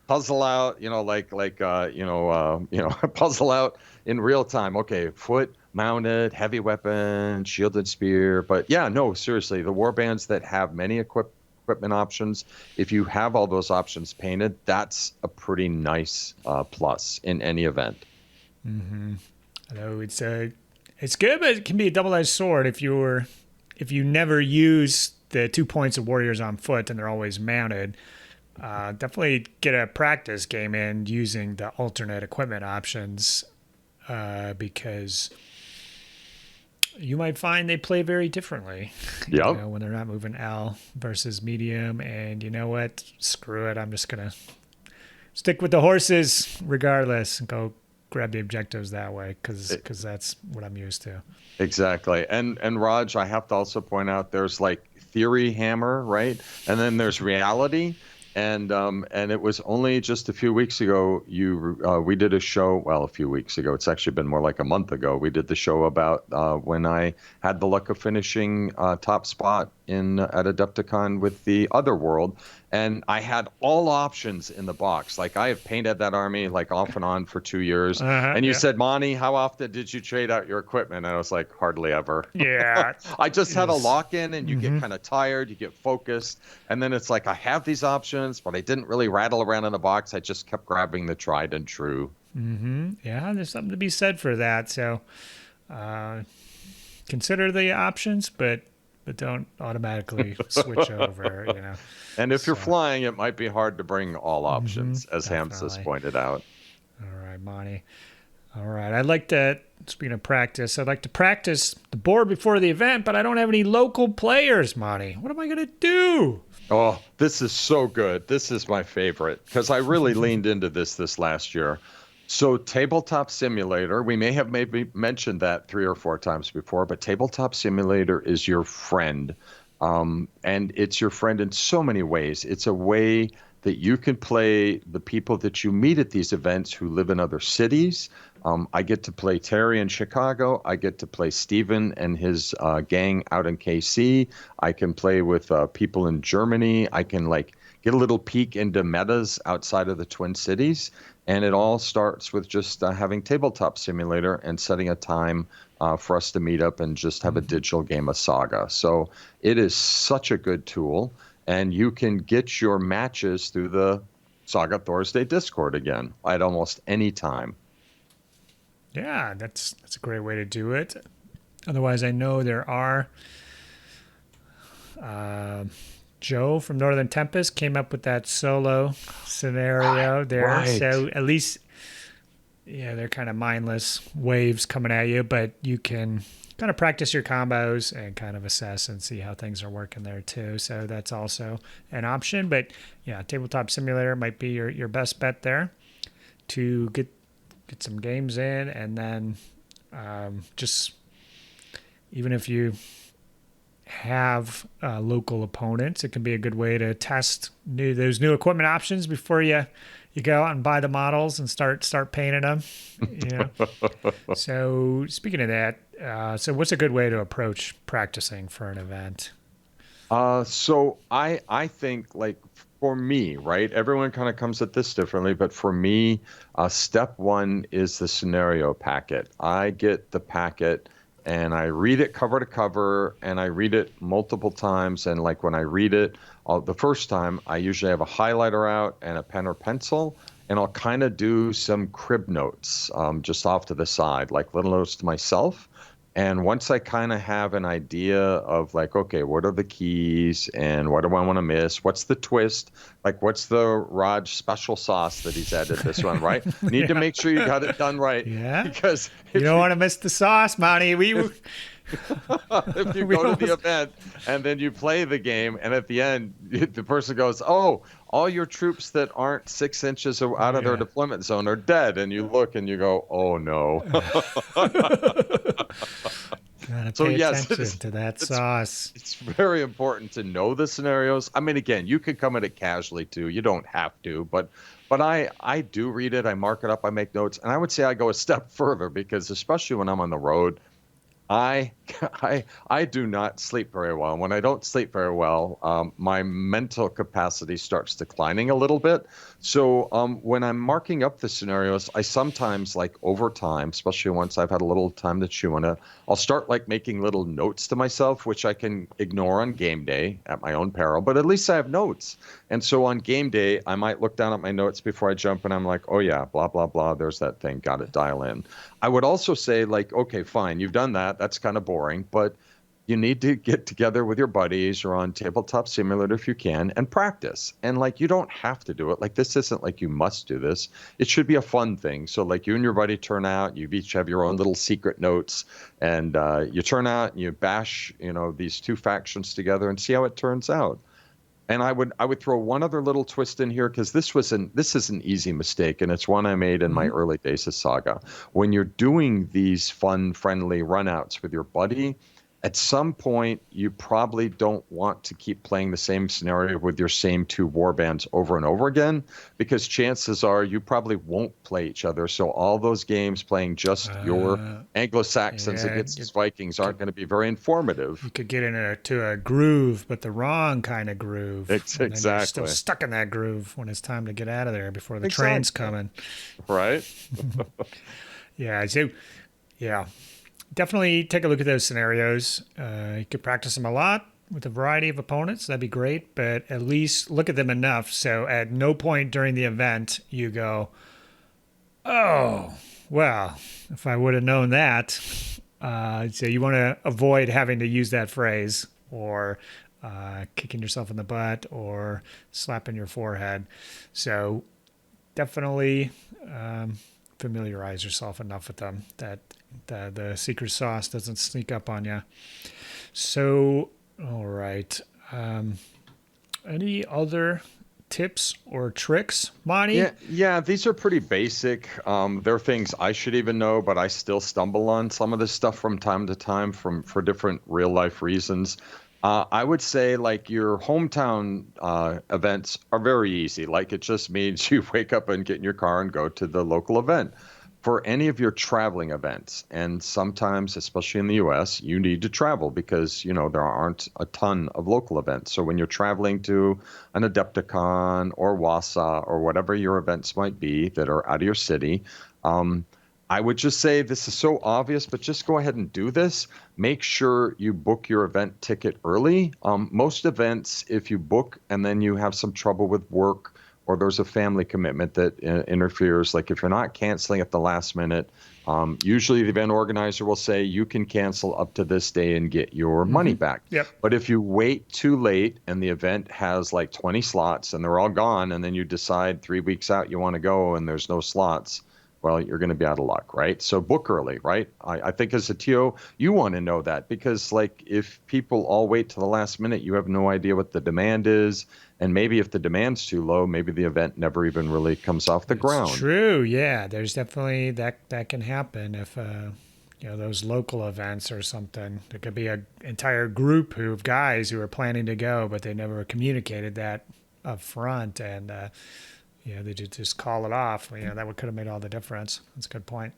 puzzle out, puzzle out in real time. Okay, foot, mounted, heavy weapon, shielded spear. But yeah, no, seriously, the warbands that have many equipment options, if you have all those options painted, that's a pretty nice plus in any event. Mm-hmm. Although it's good, but it can be a double-edged sword if you never use the 2 points of warriors on foot and they're always mounted. Definitely get a practice game in using the alternate equipment options because you might find they play very differently. Yeah. When they're not moving L versus medium, and you know what? Screw it. I'm just gonna stick with the horses regardless and go grab the objectives that way because that's what I'm used to. Exactly. And Rodge, I have to also point out there's theory hammer, right? And then there's reality. And it was only just a few weeks ago we did a show. Well, a few weeks ago. It's actually been more like a month ago. We did the show about when I had the luck of finishing top spot at Adepticon with the Other World, and I had all options in the box. I have painted that army off and on for 2 years. And you said, Monty, how often did you trade out your equipment? And I was like, hardly ever. Yeah. I just had a lock in, and you get kind of tired, you get focused, and then it's I have these options, but I didn't really rattle around in the box. I just kept grabbing the tried and true. Mm-hmm. Yeah, there's something to be said for that. So consider the options, but don't automatically switch over, And if you're flying, it might be hard to bring all options, as Hamsis pointed out. All right, Monty. All right. Speaking of practice, I'd like to practice the board before the event, but I don't have any local players, Monty. What am I going to do? Oh, this is so good. This is my favorite because I really leaned into this last year. So Tabletop Simulator, we may have maybe mentioned that 3 or 4 times before, but Tabletop Simulator is your friend. And it's your friend in so many ways. It's a way that you can play the people that you meet at these events who live in other cities. I get to play Terry in Chicago. I get to play Steven and his gang out in KC. I can play with people in Germany. I can like get a little peek into metas outside of the Twin Cities. And it all starts with just having Tabletop Simulator and setting a time for us to meet up and just have a digital game of Saga. So it is such a good tool. And you can get your matches through the Saga Thursday Discord again at almost any time. Yeah, that's a great way to do it. Otherwise, I know there are. Joe from Northern Tempest came up with that solo scenario there. Right. So at least, yeah, they're kind of mindless waves coming at you, but you can kind of practice your combos and kind of assess and see how things are working there too. So that's also an option. But yeah, Tabletop Simulator might be your best bet there to get some games in, and then just even if you have local opponents, it can be a good way to test those new equipment options before you go out and buy the models and start painting them. So speaking of that, so what's a good way to approach practicing for an event? So I think, like, for me, right, everyone kind of comes at this differently, but for me, step one is the scenario packet. I get the packet and I read it cover to cover, and I read it multiple times. And like when I read it the first time, I usually have a highlighter out and a pen or pencil, and I'll kind of do some crib notes just off to the side, like little notes to myself. And once I kind of have an idea of like, okay, what are the keys and what do I want to miss? What's the twist? Like, what's the Rodge special sauce that he's added this one, right? Need to make sure you got it done right. Yeah. Because you don't want to miss the sauce, Monty. If you go to the event and then you play the game, and at the end, the person goes, oh, all your troops that aren't 6 inches out of their deployment zone are dead. And you look and you go, oh, no. So yes, attention to that sauce. It's very important to know the scenarios. I mean, again, you can come at it casually too. You don't have to, but I do read it. I mark it up. I make notes, and I would say I go a step further, because especially when I'm on the road, I do not sleep very well. When I don't sleep very well, my mental capacity starts declining a little bit. So when I'm marking up the scenarios, I sometimes, like over time, especially once I've had a little time to chew on it, I'll start like making little notes to myself, which I can ignore on game day at my own peril, but at least I have notes. And so on game day, I might look down at my notes before I jump, and I'm like, oh yeah, blah, blah, blah, there's that thing, got it, dial in. I would also say, like, okay, fine, you've done that. That's kind of boring, but you need to get together with your buddies or on Tabletop Simulator if you can and practice. And like, you don't have to do it. Like, this isn't like you must do this. It should be a fun thing. So like, you and your buddy turn out, you each have your own little secret notes, and you turn out and you bash, these two factions together and see how it turns out. And I would throw one other little twist in here, because this is an easy mistake, and it's one I made in my early days of Saga. When you're doing these fun, friendly runouts with your buddy, at some point, you probably don't want to keep playing the same scenario with your same two warbands over and over again, because chances are you probably won't play each other. So all those games playing just your Anglo-Saxons against Vikings aren't going to be very informative. You could get into a groove, but the wrong kind of groove. Exactly. And you're still stuck in that groove when it's time to get out of there before the train's coming. Right? Yeah. Definitely take a look at those scenarios. You could practice them a lot with a variety of opponents. That'd be great, but at least look at them enough so at no point during the event you go, oh, well, if I would have known that. So you want to avoid having to use that phrase, or kicking yourself in the butt or slapping your forehead. So definitely familiarize yourself enough with them that the secret sauce doesn't sneak up on you. So, all right. Any other tips or tricks, Monty? Yeah, these are pretty basic. They're things I should even know, but I still stumble on some of this stuff from time to time for different real life reasons. I would say like your hometown events are very easy. Like it just means you wake up and get in your car and go to the local event. For any of your traveling events, and sometimes, especially in the US, you need to travel because, there aren't a ton of local events. So when you're traveling to an Adepticon or Wausau or whatever your events might be that are out of your city, um, I would just say this is so obvious, but just go ahead and do this. Make sure you book your event ticket early. Most events, if you book and then you have some trouble with work or there's a family commitment that interferes, like if you're not canceling at the last minute, usually the event organizer will say you can cancel up to this day and get your money back. Yep. But if you wait too late and the event has like 20 slots and they're all gone, and then you decide 3 weeks out you want to go and there's no slots, well, you're going to be out of luck, right? So book early, right? I think as a TO, you want to know that because, like, if people all wait to the last minute, you have no idea what the demand is. And maybe if the demand's too low, maybe the event never even really comes off the ground. True. Yeah. There's definitely that can happen if, those local events or something. There could be an entire group of guys who are planning to go, but they never communicated that up front. And, they just call it off. That could have made all the difference. That's a good point.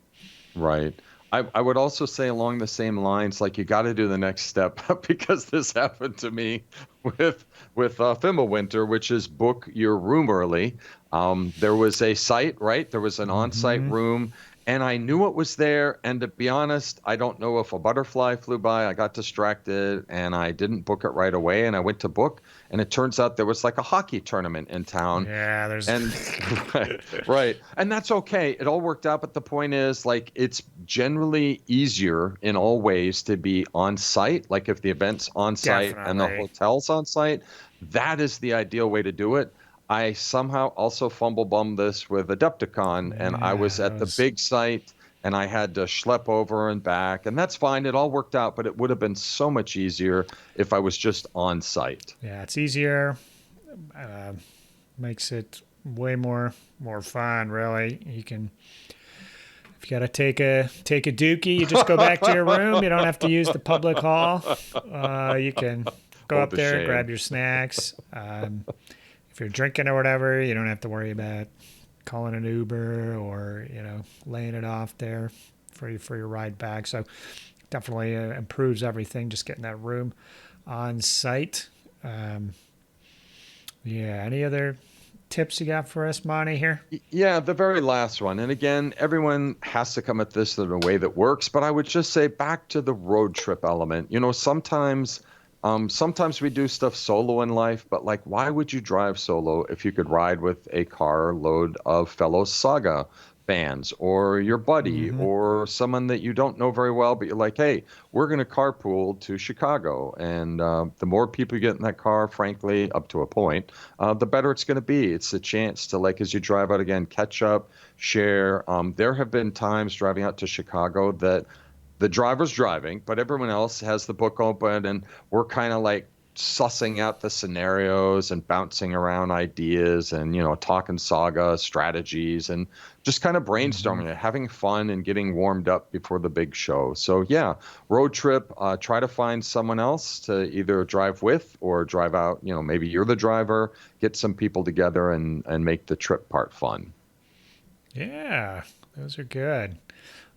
Right. I would also say along the same lines, like you got to do the next step because this happened to me with Fimbulwinter, which is book your room early. There was a site, right? There was an on-site room, and I knew it was there. And to be honest, I don't know if a butterfly flew by. I got distracted, and I didn't book it right away. And I went to book, and it turns out there was like a hockey tournament in town. Yeah, there's And right. And that's okay. It all worked out. But the point is, like, it's generally easier in all ways to be on site. Like if the event's on site and the hotel's on site, that is the ideal way to do it. I somehow also fumble bummed this with Adepticon, and I was at the big site and I had to schlep over and back, and that's fine. It all worked out, but it would have been so much easier if I was just on site. Yeah, it's easier. Makes it way more fun, really. You can, if you got to take a dookie, you just go back to your room. You don't have to use the public hall. You can go up there, shame. grab your snacks. If you're drinking or whatever, you don't have to worry about calling an Uber or laying it off there for your ride back. So definitely improves everything. Just getting that room on site. Any other tips you got for us, Monty, here? Yeah, the very last one. And again, everyone has to come at this in a way that works, but I would just say back to the road trip element. Sometimes we do stuff solo in life, but like, why would you drive solo if you could ride with a car load of fellow Saga fans or your buddy or someone that you don't know very well, but you're like, hey, we're going to carpool to Chicago. And the more people you get in that car, frankly, up to a point, the better it's going to be. It's a chance to, like, as you drive out again, catch up, share. There have been times driving out to Chicago that the driver's driving, but everyone else has the book open, and we're kind of like sussing out the scenarios and bouncing around ideas and, talking Saga strategies and just kind of brainstorming it, having fun and getting warmed up before the big show. So yeah, road trip, try to find someone else to either drive with or drive out. Maybe you're the driver, get some people together and make the trip part fun. Yeah, those are good.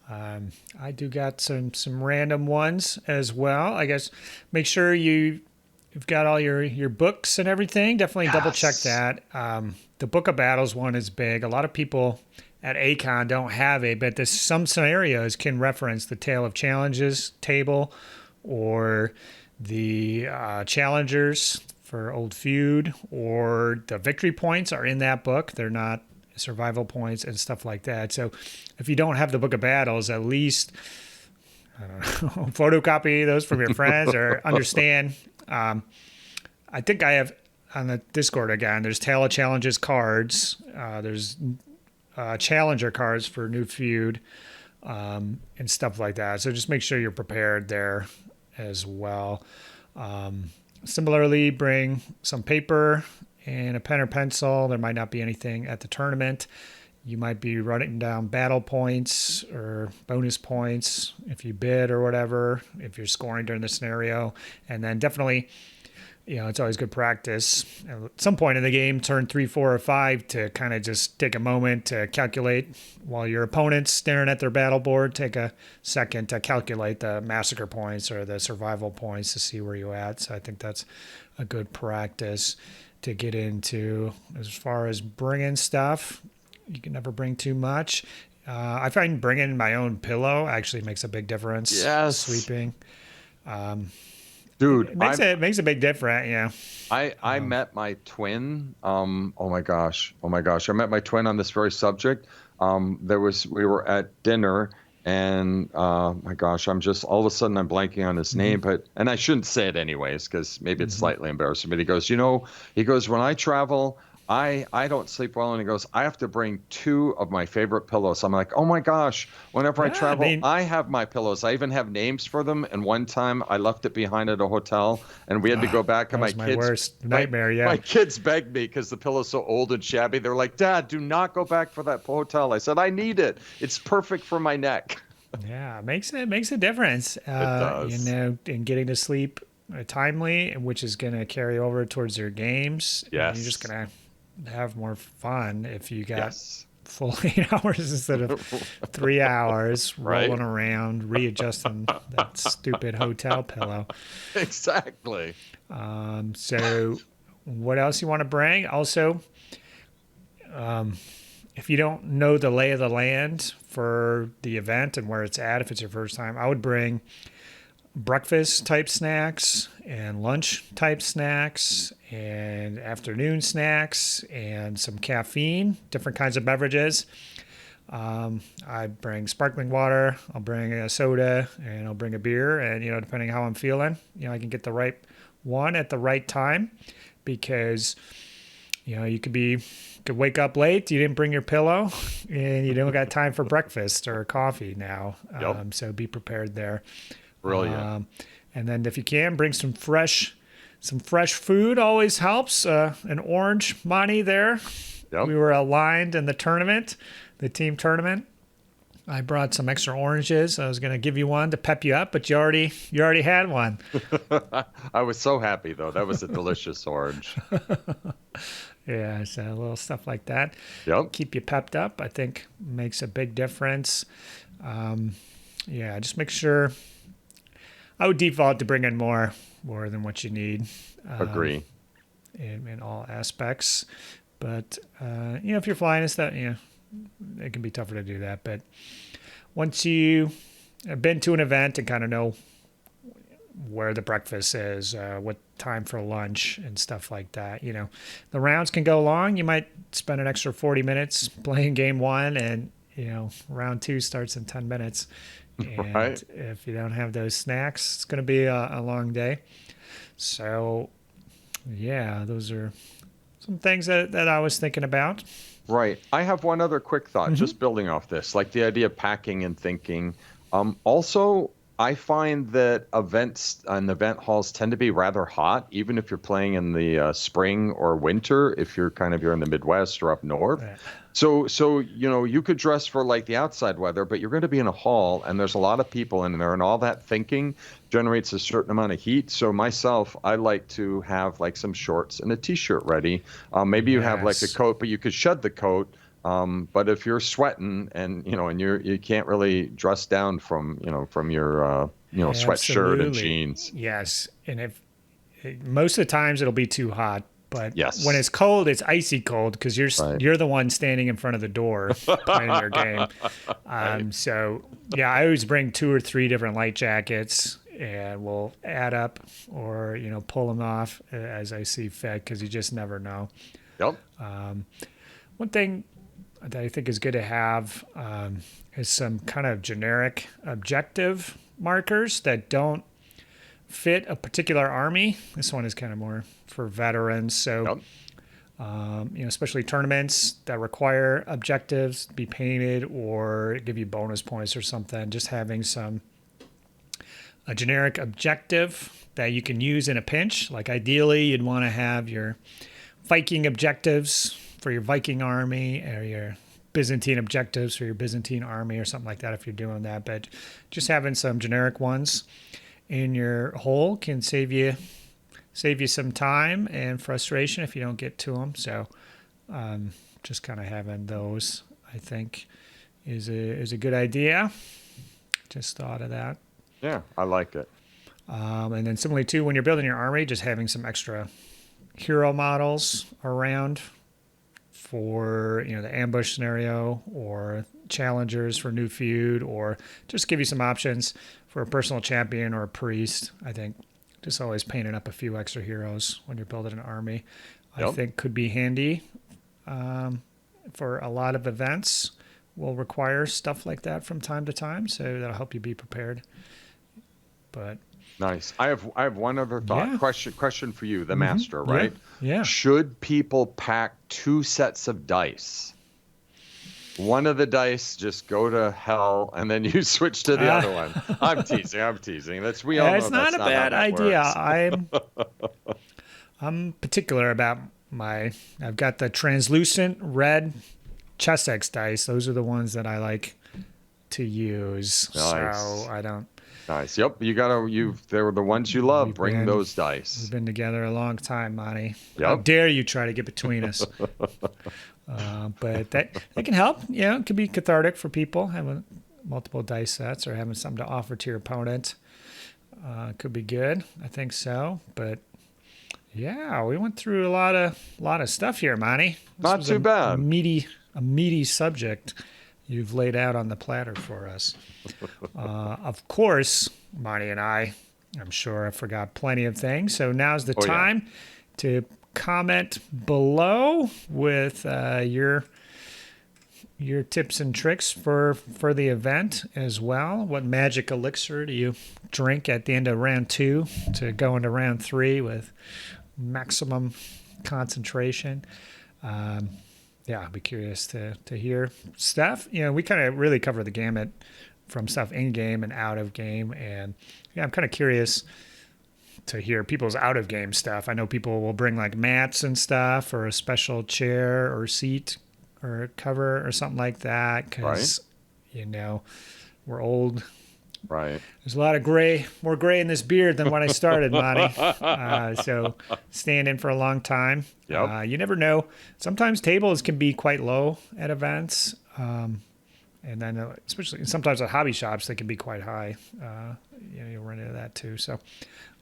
I do got some random ones as well. I guess make sure you've got all your books and everything. Definitely double check that. The Book of Battles one is big. A lot of people at ACON don't have it, but some scenarios can reference the Tale of Challenges table or the Challengers for Old Feud, or the victory points are in that book. They're not survival points and stuff like that. So if you don't have the Book of Battles, at least, I don't know, photocopy those from your friends or understand. I think I have on the Discord again, there's Tale of Challenges cards. There's Challenger cards for New Feud and stuff like that. So just make sure you're prepared there as well. Similarly, bring some paper and a pen or pencil. There might not be anything at the tournament. You might be running down battle points or bonus points if you bid or whatever, if you're scoring during the scenario. And then definitely, it's always good practice. At some point in the game, turn 3, 4, or 5 to kind of just take a moment to calculate while your opponent's staring at their battle board. Take a second to calculate the massacre points or the survival points to see where you're at. So I think that's a good practice to get into. As far as bringing stuff, you can never bring too much. I find bringing my own pillow actually makes a big difference. Yes. Sleeping. Dude, it makes a big difference. Yeah. I met my twin. Oh my gosh. I met my twin on this very subject. We were at dinner, and my gosh, I'm just all of a sudden I'm blanking on his name, and I shouldn't say it anyways because maybe it's slightly embarrassing. But he goes, when I travel, I don't sleep well, and he goes, I have to bring 2 of my favorite pillows. I'm like, oh my gosh, whenever I travel, I have my pillows. I even have names for them. And one time I left it behind at a hotel, and we had to go back, and my kids, worst nightmare. My kids begged me because the pillow's so old and shabby. They're like, Dad, do not go back for that hotel. I said, I need it. It's perfect for my neck. Yeah, it makes a difference. It does. In getting to sleep timely, which is going to carry over towards your games. Yes. You're just going to have more fun if you got full 8 hours instead of 3 hours rolling around, readjusting that stupid hotel pillow. Exactly. So what else you want to bring? Also, if you don't know the lay of the land for the event and where it's at, if it's your first time, I would bring breakfast type snacks and lunch type snacks and afternoon snacks and some caffeine, different kinds of beverages. I bring sparkling water, I'll bring a soda, and I'll bring a beer. And, depending how I'm feeling, I can get the right one at the right time, because, you could wake up late, you didn't bring your pillow, and you don't got time for breakfast or coffee now. So be prepared there. Brilliant. And then if you can, bring some fresh food always helps. An orange, Monty there. Yep. We were aligned in the team tournament. I brought some extra oranges. I was going to give you one to pep you up, but you already had one. I was so happy though. That was a delicious orange. Yeah, so a little stuff like that. Yep. Keep you pepped up, I think makes a big difference. Just make sure. I would default to bring in more than what you need. Agree. In all aspects. But, if you're flying and stuff, it can be tougher to do that. But once you have been to an event and kind of know where the breakfast is, what time for lunch and stuff like that, the rounds can go long. You might spend an extra 40 minutes playing game 1, and, round 2 starts in 10 minutes. And if you don't have those snacks, it's going to be a long day. So, those are some things that I was thinking about. Right. I have one other quick thought, just building off this, like the idea of packing and thinking. Also, I find that events and event halls tend to be rather hot, even if you're playing in the spring or winter, if you're in the Midwest or up north. Yeah. So you could dress for like the outside weather, but you're going to be in a hall and there's a lot of people in there, and all that thinking generates a certain amount of heat. So myself, I like to have like some shorts and a t-shirt ready. Maybe you have like a coat, but you could shed the coat. But if you're sweating and you can't really dress down from your sweatshirt and jeans. Yes, and if most of the times it'll be too hot. But yes. When it's cold, it's icy cold because you're the one standing in front of the door playing your game. So, I always bring 2 or 3 different light jackets, and we'll add up or, pull them off as I see fit, because you just never know. Yep. One thing that I think is good to have is some kind of generic objective markers that don't fit a particular army. This one is kind of more for veterans. So, especially tournaments that require objectives to be painted or give you bonus points or something, just having a generic objective that you can use in a pinch. Like ideally, you'd want to have your Viking objectives for your Viking army, or your Byzantine objectives for your Byzantine army or something like that if you're doing that. But just having some generic ones in your hole can save you some time and frustration if you don't get to them. So just kind of having those, I think, is a good idea. Just thought of that. Yeah, I like it. And then similarly too, when you're building your army, just having some extra hero models around for, you know, the ambush scenario or challengers for new feud, or just give you some options for a personal champion or a priest. I think just always painting up a few extra heroes when you're building an army, I think could be handy for a lot of events. Will require stuff like that from time to time, so that'll help you be prepared. But nice. I have one other thought. Yeah. Question for you, the master, right? Yeah. Should people pack 2 sets of dice? One of the dice just go to hell, and then you switch to the other one. I'm teasing. That's we all know it's not that's a bad idea. Works. I'm particular about I've got the translucent red Chessex dice. Those are the ones that I like to use. Nice. So I don't. Nice. Yep. They were the ones you love. Bring those dice. We've been together a long time, Monty. Yep. How dare you try to get between us? But that can help. You know, it can be cathartic for people having multiple dice sets or having something to offer to your opponent. Could be good. I think so. But yeah, we went through a lot of stuff here, Monty. Not too bad. A meaty subject you've laid out on the platter for us. Of course, Monty and I'm sure I forgot plenty of things. So now's the time to comment below with your tips and tricks for the event as well. What magic elixir do you drink at the end of round 2 to go into round 3 with maximum concentration? I'd be curious to hear stuff. You know, we kind of really cover the gamut from stuff in game and out of game, and I'm kind of curious to hear people's out of game stuff. I know people will bring like mats and stuff, or a special chair or seat or cover or something like that, because you know, we're old. Right. There's a lot of more gray in this beard than when I started, Monty. So staying in for a long time. Yep. You never know. Sometimes tables can be quite low at events. And then especially sometimes at hobby shops, they can be quite high. You'll run into that too. So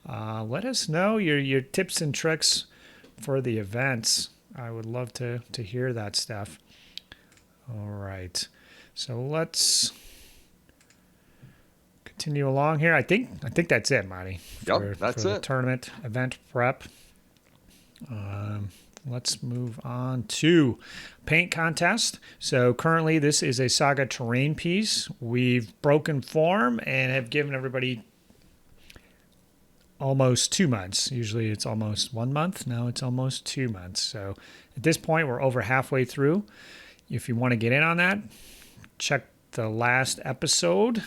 let us know your tips and tricks for the events. I would love to hear that stuff. All right. So let's continue along here. I think that's it, Monty. That's it. The tournament event prep. Let's move on to paint contest. So currently this is a Saga terrain piece. We've broken form and have given everybody almost 2 months. Usually it's almost 1 month. Now it's almost 2 months. So at this point we're over halfway through. If you want to get in on that, check the last episode.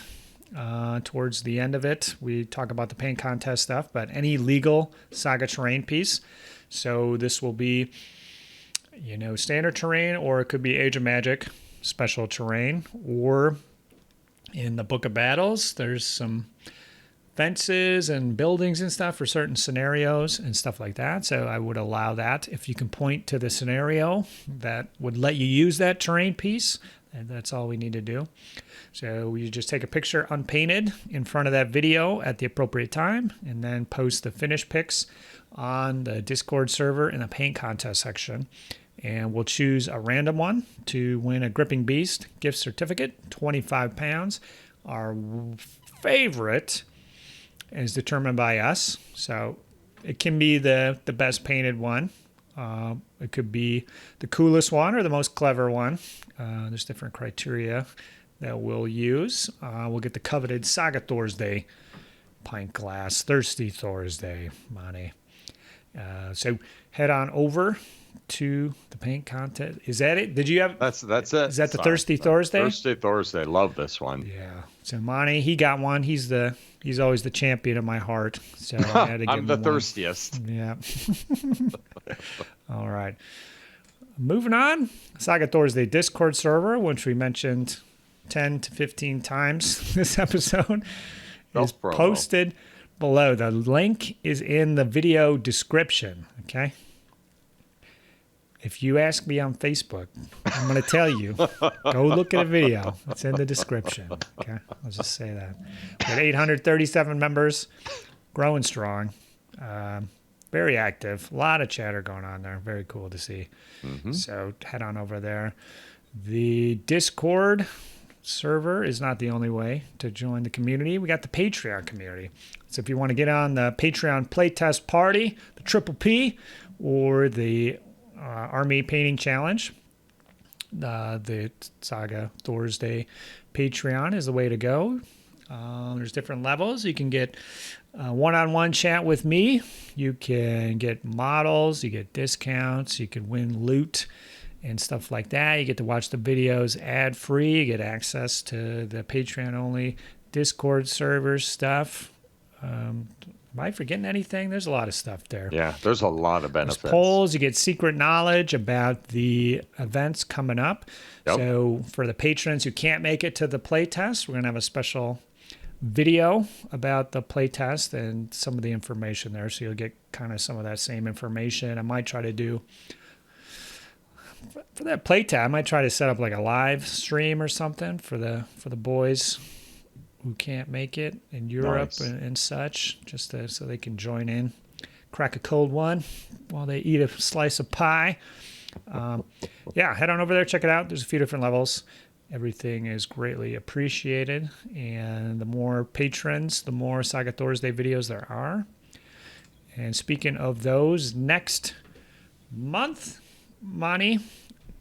Towards the end of it, we talk about the paint contest stuff, but any legal Saga terrain piece. So this will be, standard terrain, or it could be Age of Magic special terrain, or in the Book of Battles, there's some fences and buildings and stuff for certain scenarios and stuff like that. So I would allow that if you can point to the scenario that would let you use that terrain piece. And that's all we need to do. So you just take a picture unpainted in front of that video at the appropriate time, and then post the finished pics on the Discord server in the paint contest section. And we'll choose a random one to win a Gripping Beast gift certificate, 25 pounds. Our favorite is determined by us. So it can be the best painted one. It could be the coolest one or the most clever one. There's different criteria that we'll use. We'll get the coveted Saga Thursday pint glass, Thirsty Thursday, Monty. So head on over to the paint contest. Is that it? Did you have? That's it. Is that the Thirsty Thursday? Thirsty Thursday. Love this one. Yeah. So Monty, he got one. He's always the champion of my heart. So I had to give I'm him the one. thirstiest. Yeah. All right. Moving on, Saga Thursday Discord server, which we mentioned 10 to 15 times this episode, is posted below. The link is in the video description, okay? If you ask me on Facebook, I'm going to tell you, go look at a video. It's in the description, okay? I'll just say that. We had 837 members, growing strong, very active, a lot of chatter going on there. Very cool to see. So head on over there. The Discord server is not the only way to join the community. We got the Patreon community. So if you want to get on the Patreon playtest party, the Triple P, or the Army Painting Challenge, the Saga Thursday Patreon is the way to go. There's different levels. You can get one-on-one chat with me. You can get models. You get discounts. You can win loot and stuff like that. You get to watch the videos ad-free. You get access to the Patreon-only Discord server stuff. Am I forgetting anything? There's a lot of stuff there. Yeah, there's a lot of benefits. There's polls. You get secret knowledge about the events coming up. Yep. So for the patrons who can't make it to the playtest, we're going to have a special video about the playtest and some of the information there. So you'll get kind of some of that same information. I might try to do, for that playtest, I might try to set up like a live stream or something for the boys who can't make it in Europe. Nice. and such, just so they can join in, crack a cold one while they eat a slice of pie. Yeah, head on over there, check it out. There's a few different levels. Everything is greatly appreciated, and the more patrons, the more Saga Thursday videos there are. And speaking of those, next month, Monty,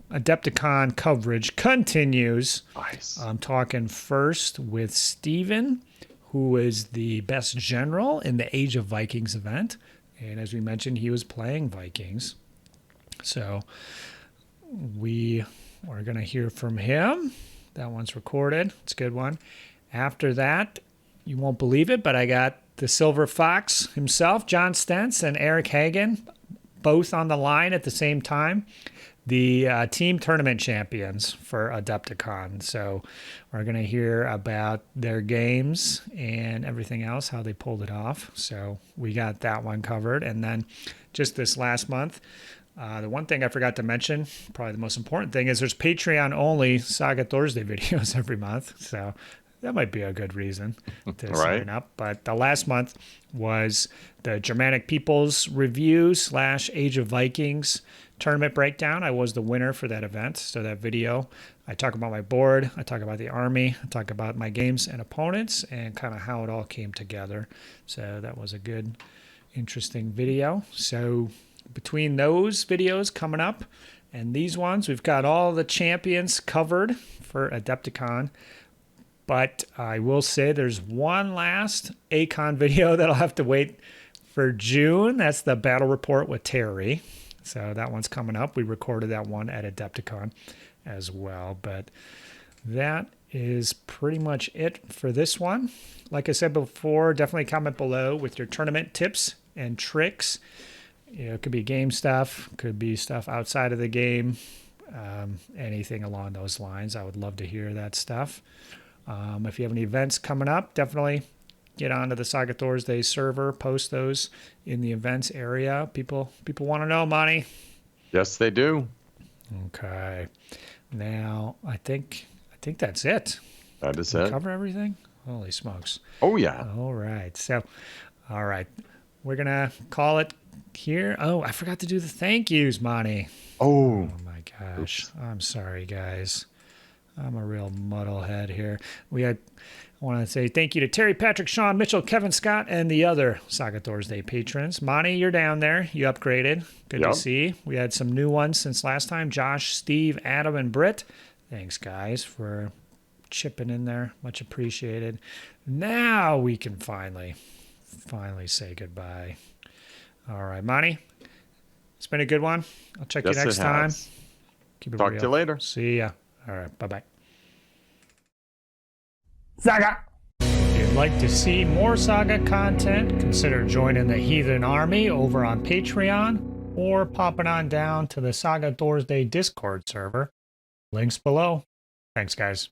Adepticon coverage continues. Nice. I'm talking first with Steven, who is the best general in the Age of Vikings event. And as we mentioned, he was playing Vikings. So we are going to hear from him. That one's recorded. It's a good one. After that, you won't believe it, but I got the Silver Fox himself, John Stentz, and Eric Hagen, both on the line at the same time. The team tournament champions for Adepticon. So we're going to hear about their games and everything else, how they pulled it off. So we got that one covered. And then just this last month, the one thing I forgot to mention, probably the most important thing, is there's Patreon-only Saga Thursday videos every month. So that might be a good reason to sign up. But the last month was the Germanic Peoples Review / Age of Vikings tournament breakdown. I was the winner for that event. So that video, I talk about my board, I talk about the army, I talk about my games and opponents, and kind of how it all came together. So that was a good, interesting video. So between those videos coming up and these ones, we've got all the champions covered for Adepticon. But I will say there's one last ACON video that'll have to wait for June. That's the battle report with Terry. So that one's coming up. We recorded that one at Adepticon as well. But that is pretty much it for this one. Like I said before, definitely comment below with your tournament tips and tricks. You know, it could be game stuff, could be stuff outside of the game, anything along those lines. I would love to hear that stuff. If you have any events coming up, definitely get onto the Saga Thursday server, post those in the events area. People want to know, Monty. Yes, they do. Okay. Now, I think that's it. That is Did we it. cover everything? Holy smokes. Oh, yeah. All right. So, all right. We're going to call it here. Oh, I forgot to do the thank yous, Monty. Oh My gosh. Oops. I'm sorry, guys. I'm a real muddlehead here. I want to say thank you to Terry, Patrick, Sean, Mitchell, Kevin, Scott, and the other Saga Thursday patrons. Monty, you're down there. You upgraded. Good to see. We had some new ones since last time. Josh, Steve, Adam, and Britt. Thanks, guys, for chipping in there. Much appreciated. Now we can finally say goodbye. All right, Monty, it's been a good one. I'll check you next time. Keep it Talk real. to you later. See ya. All right, bye-bye. Saga! If you'd like to see more Saga content, consider joining the Heathen Army over on Patreon. or popping on down to the Saga Thursday Discord server. Links below. Thanks, guys.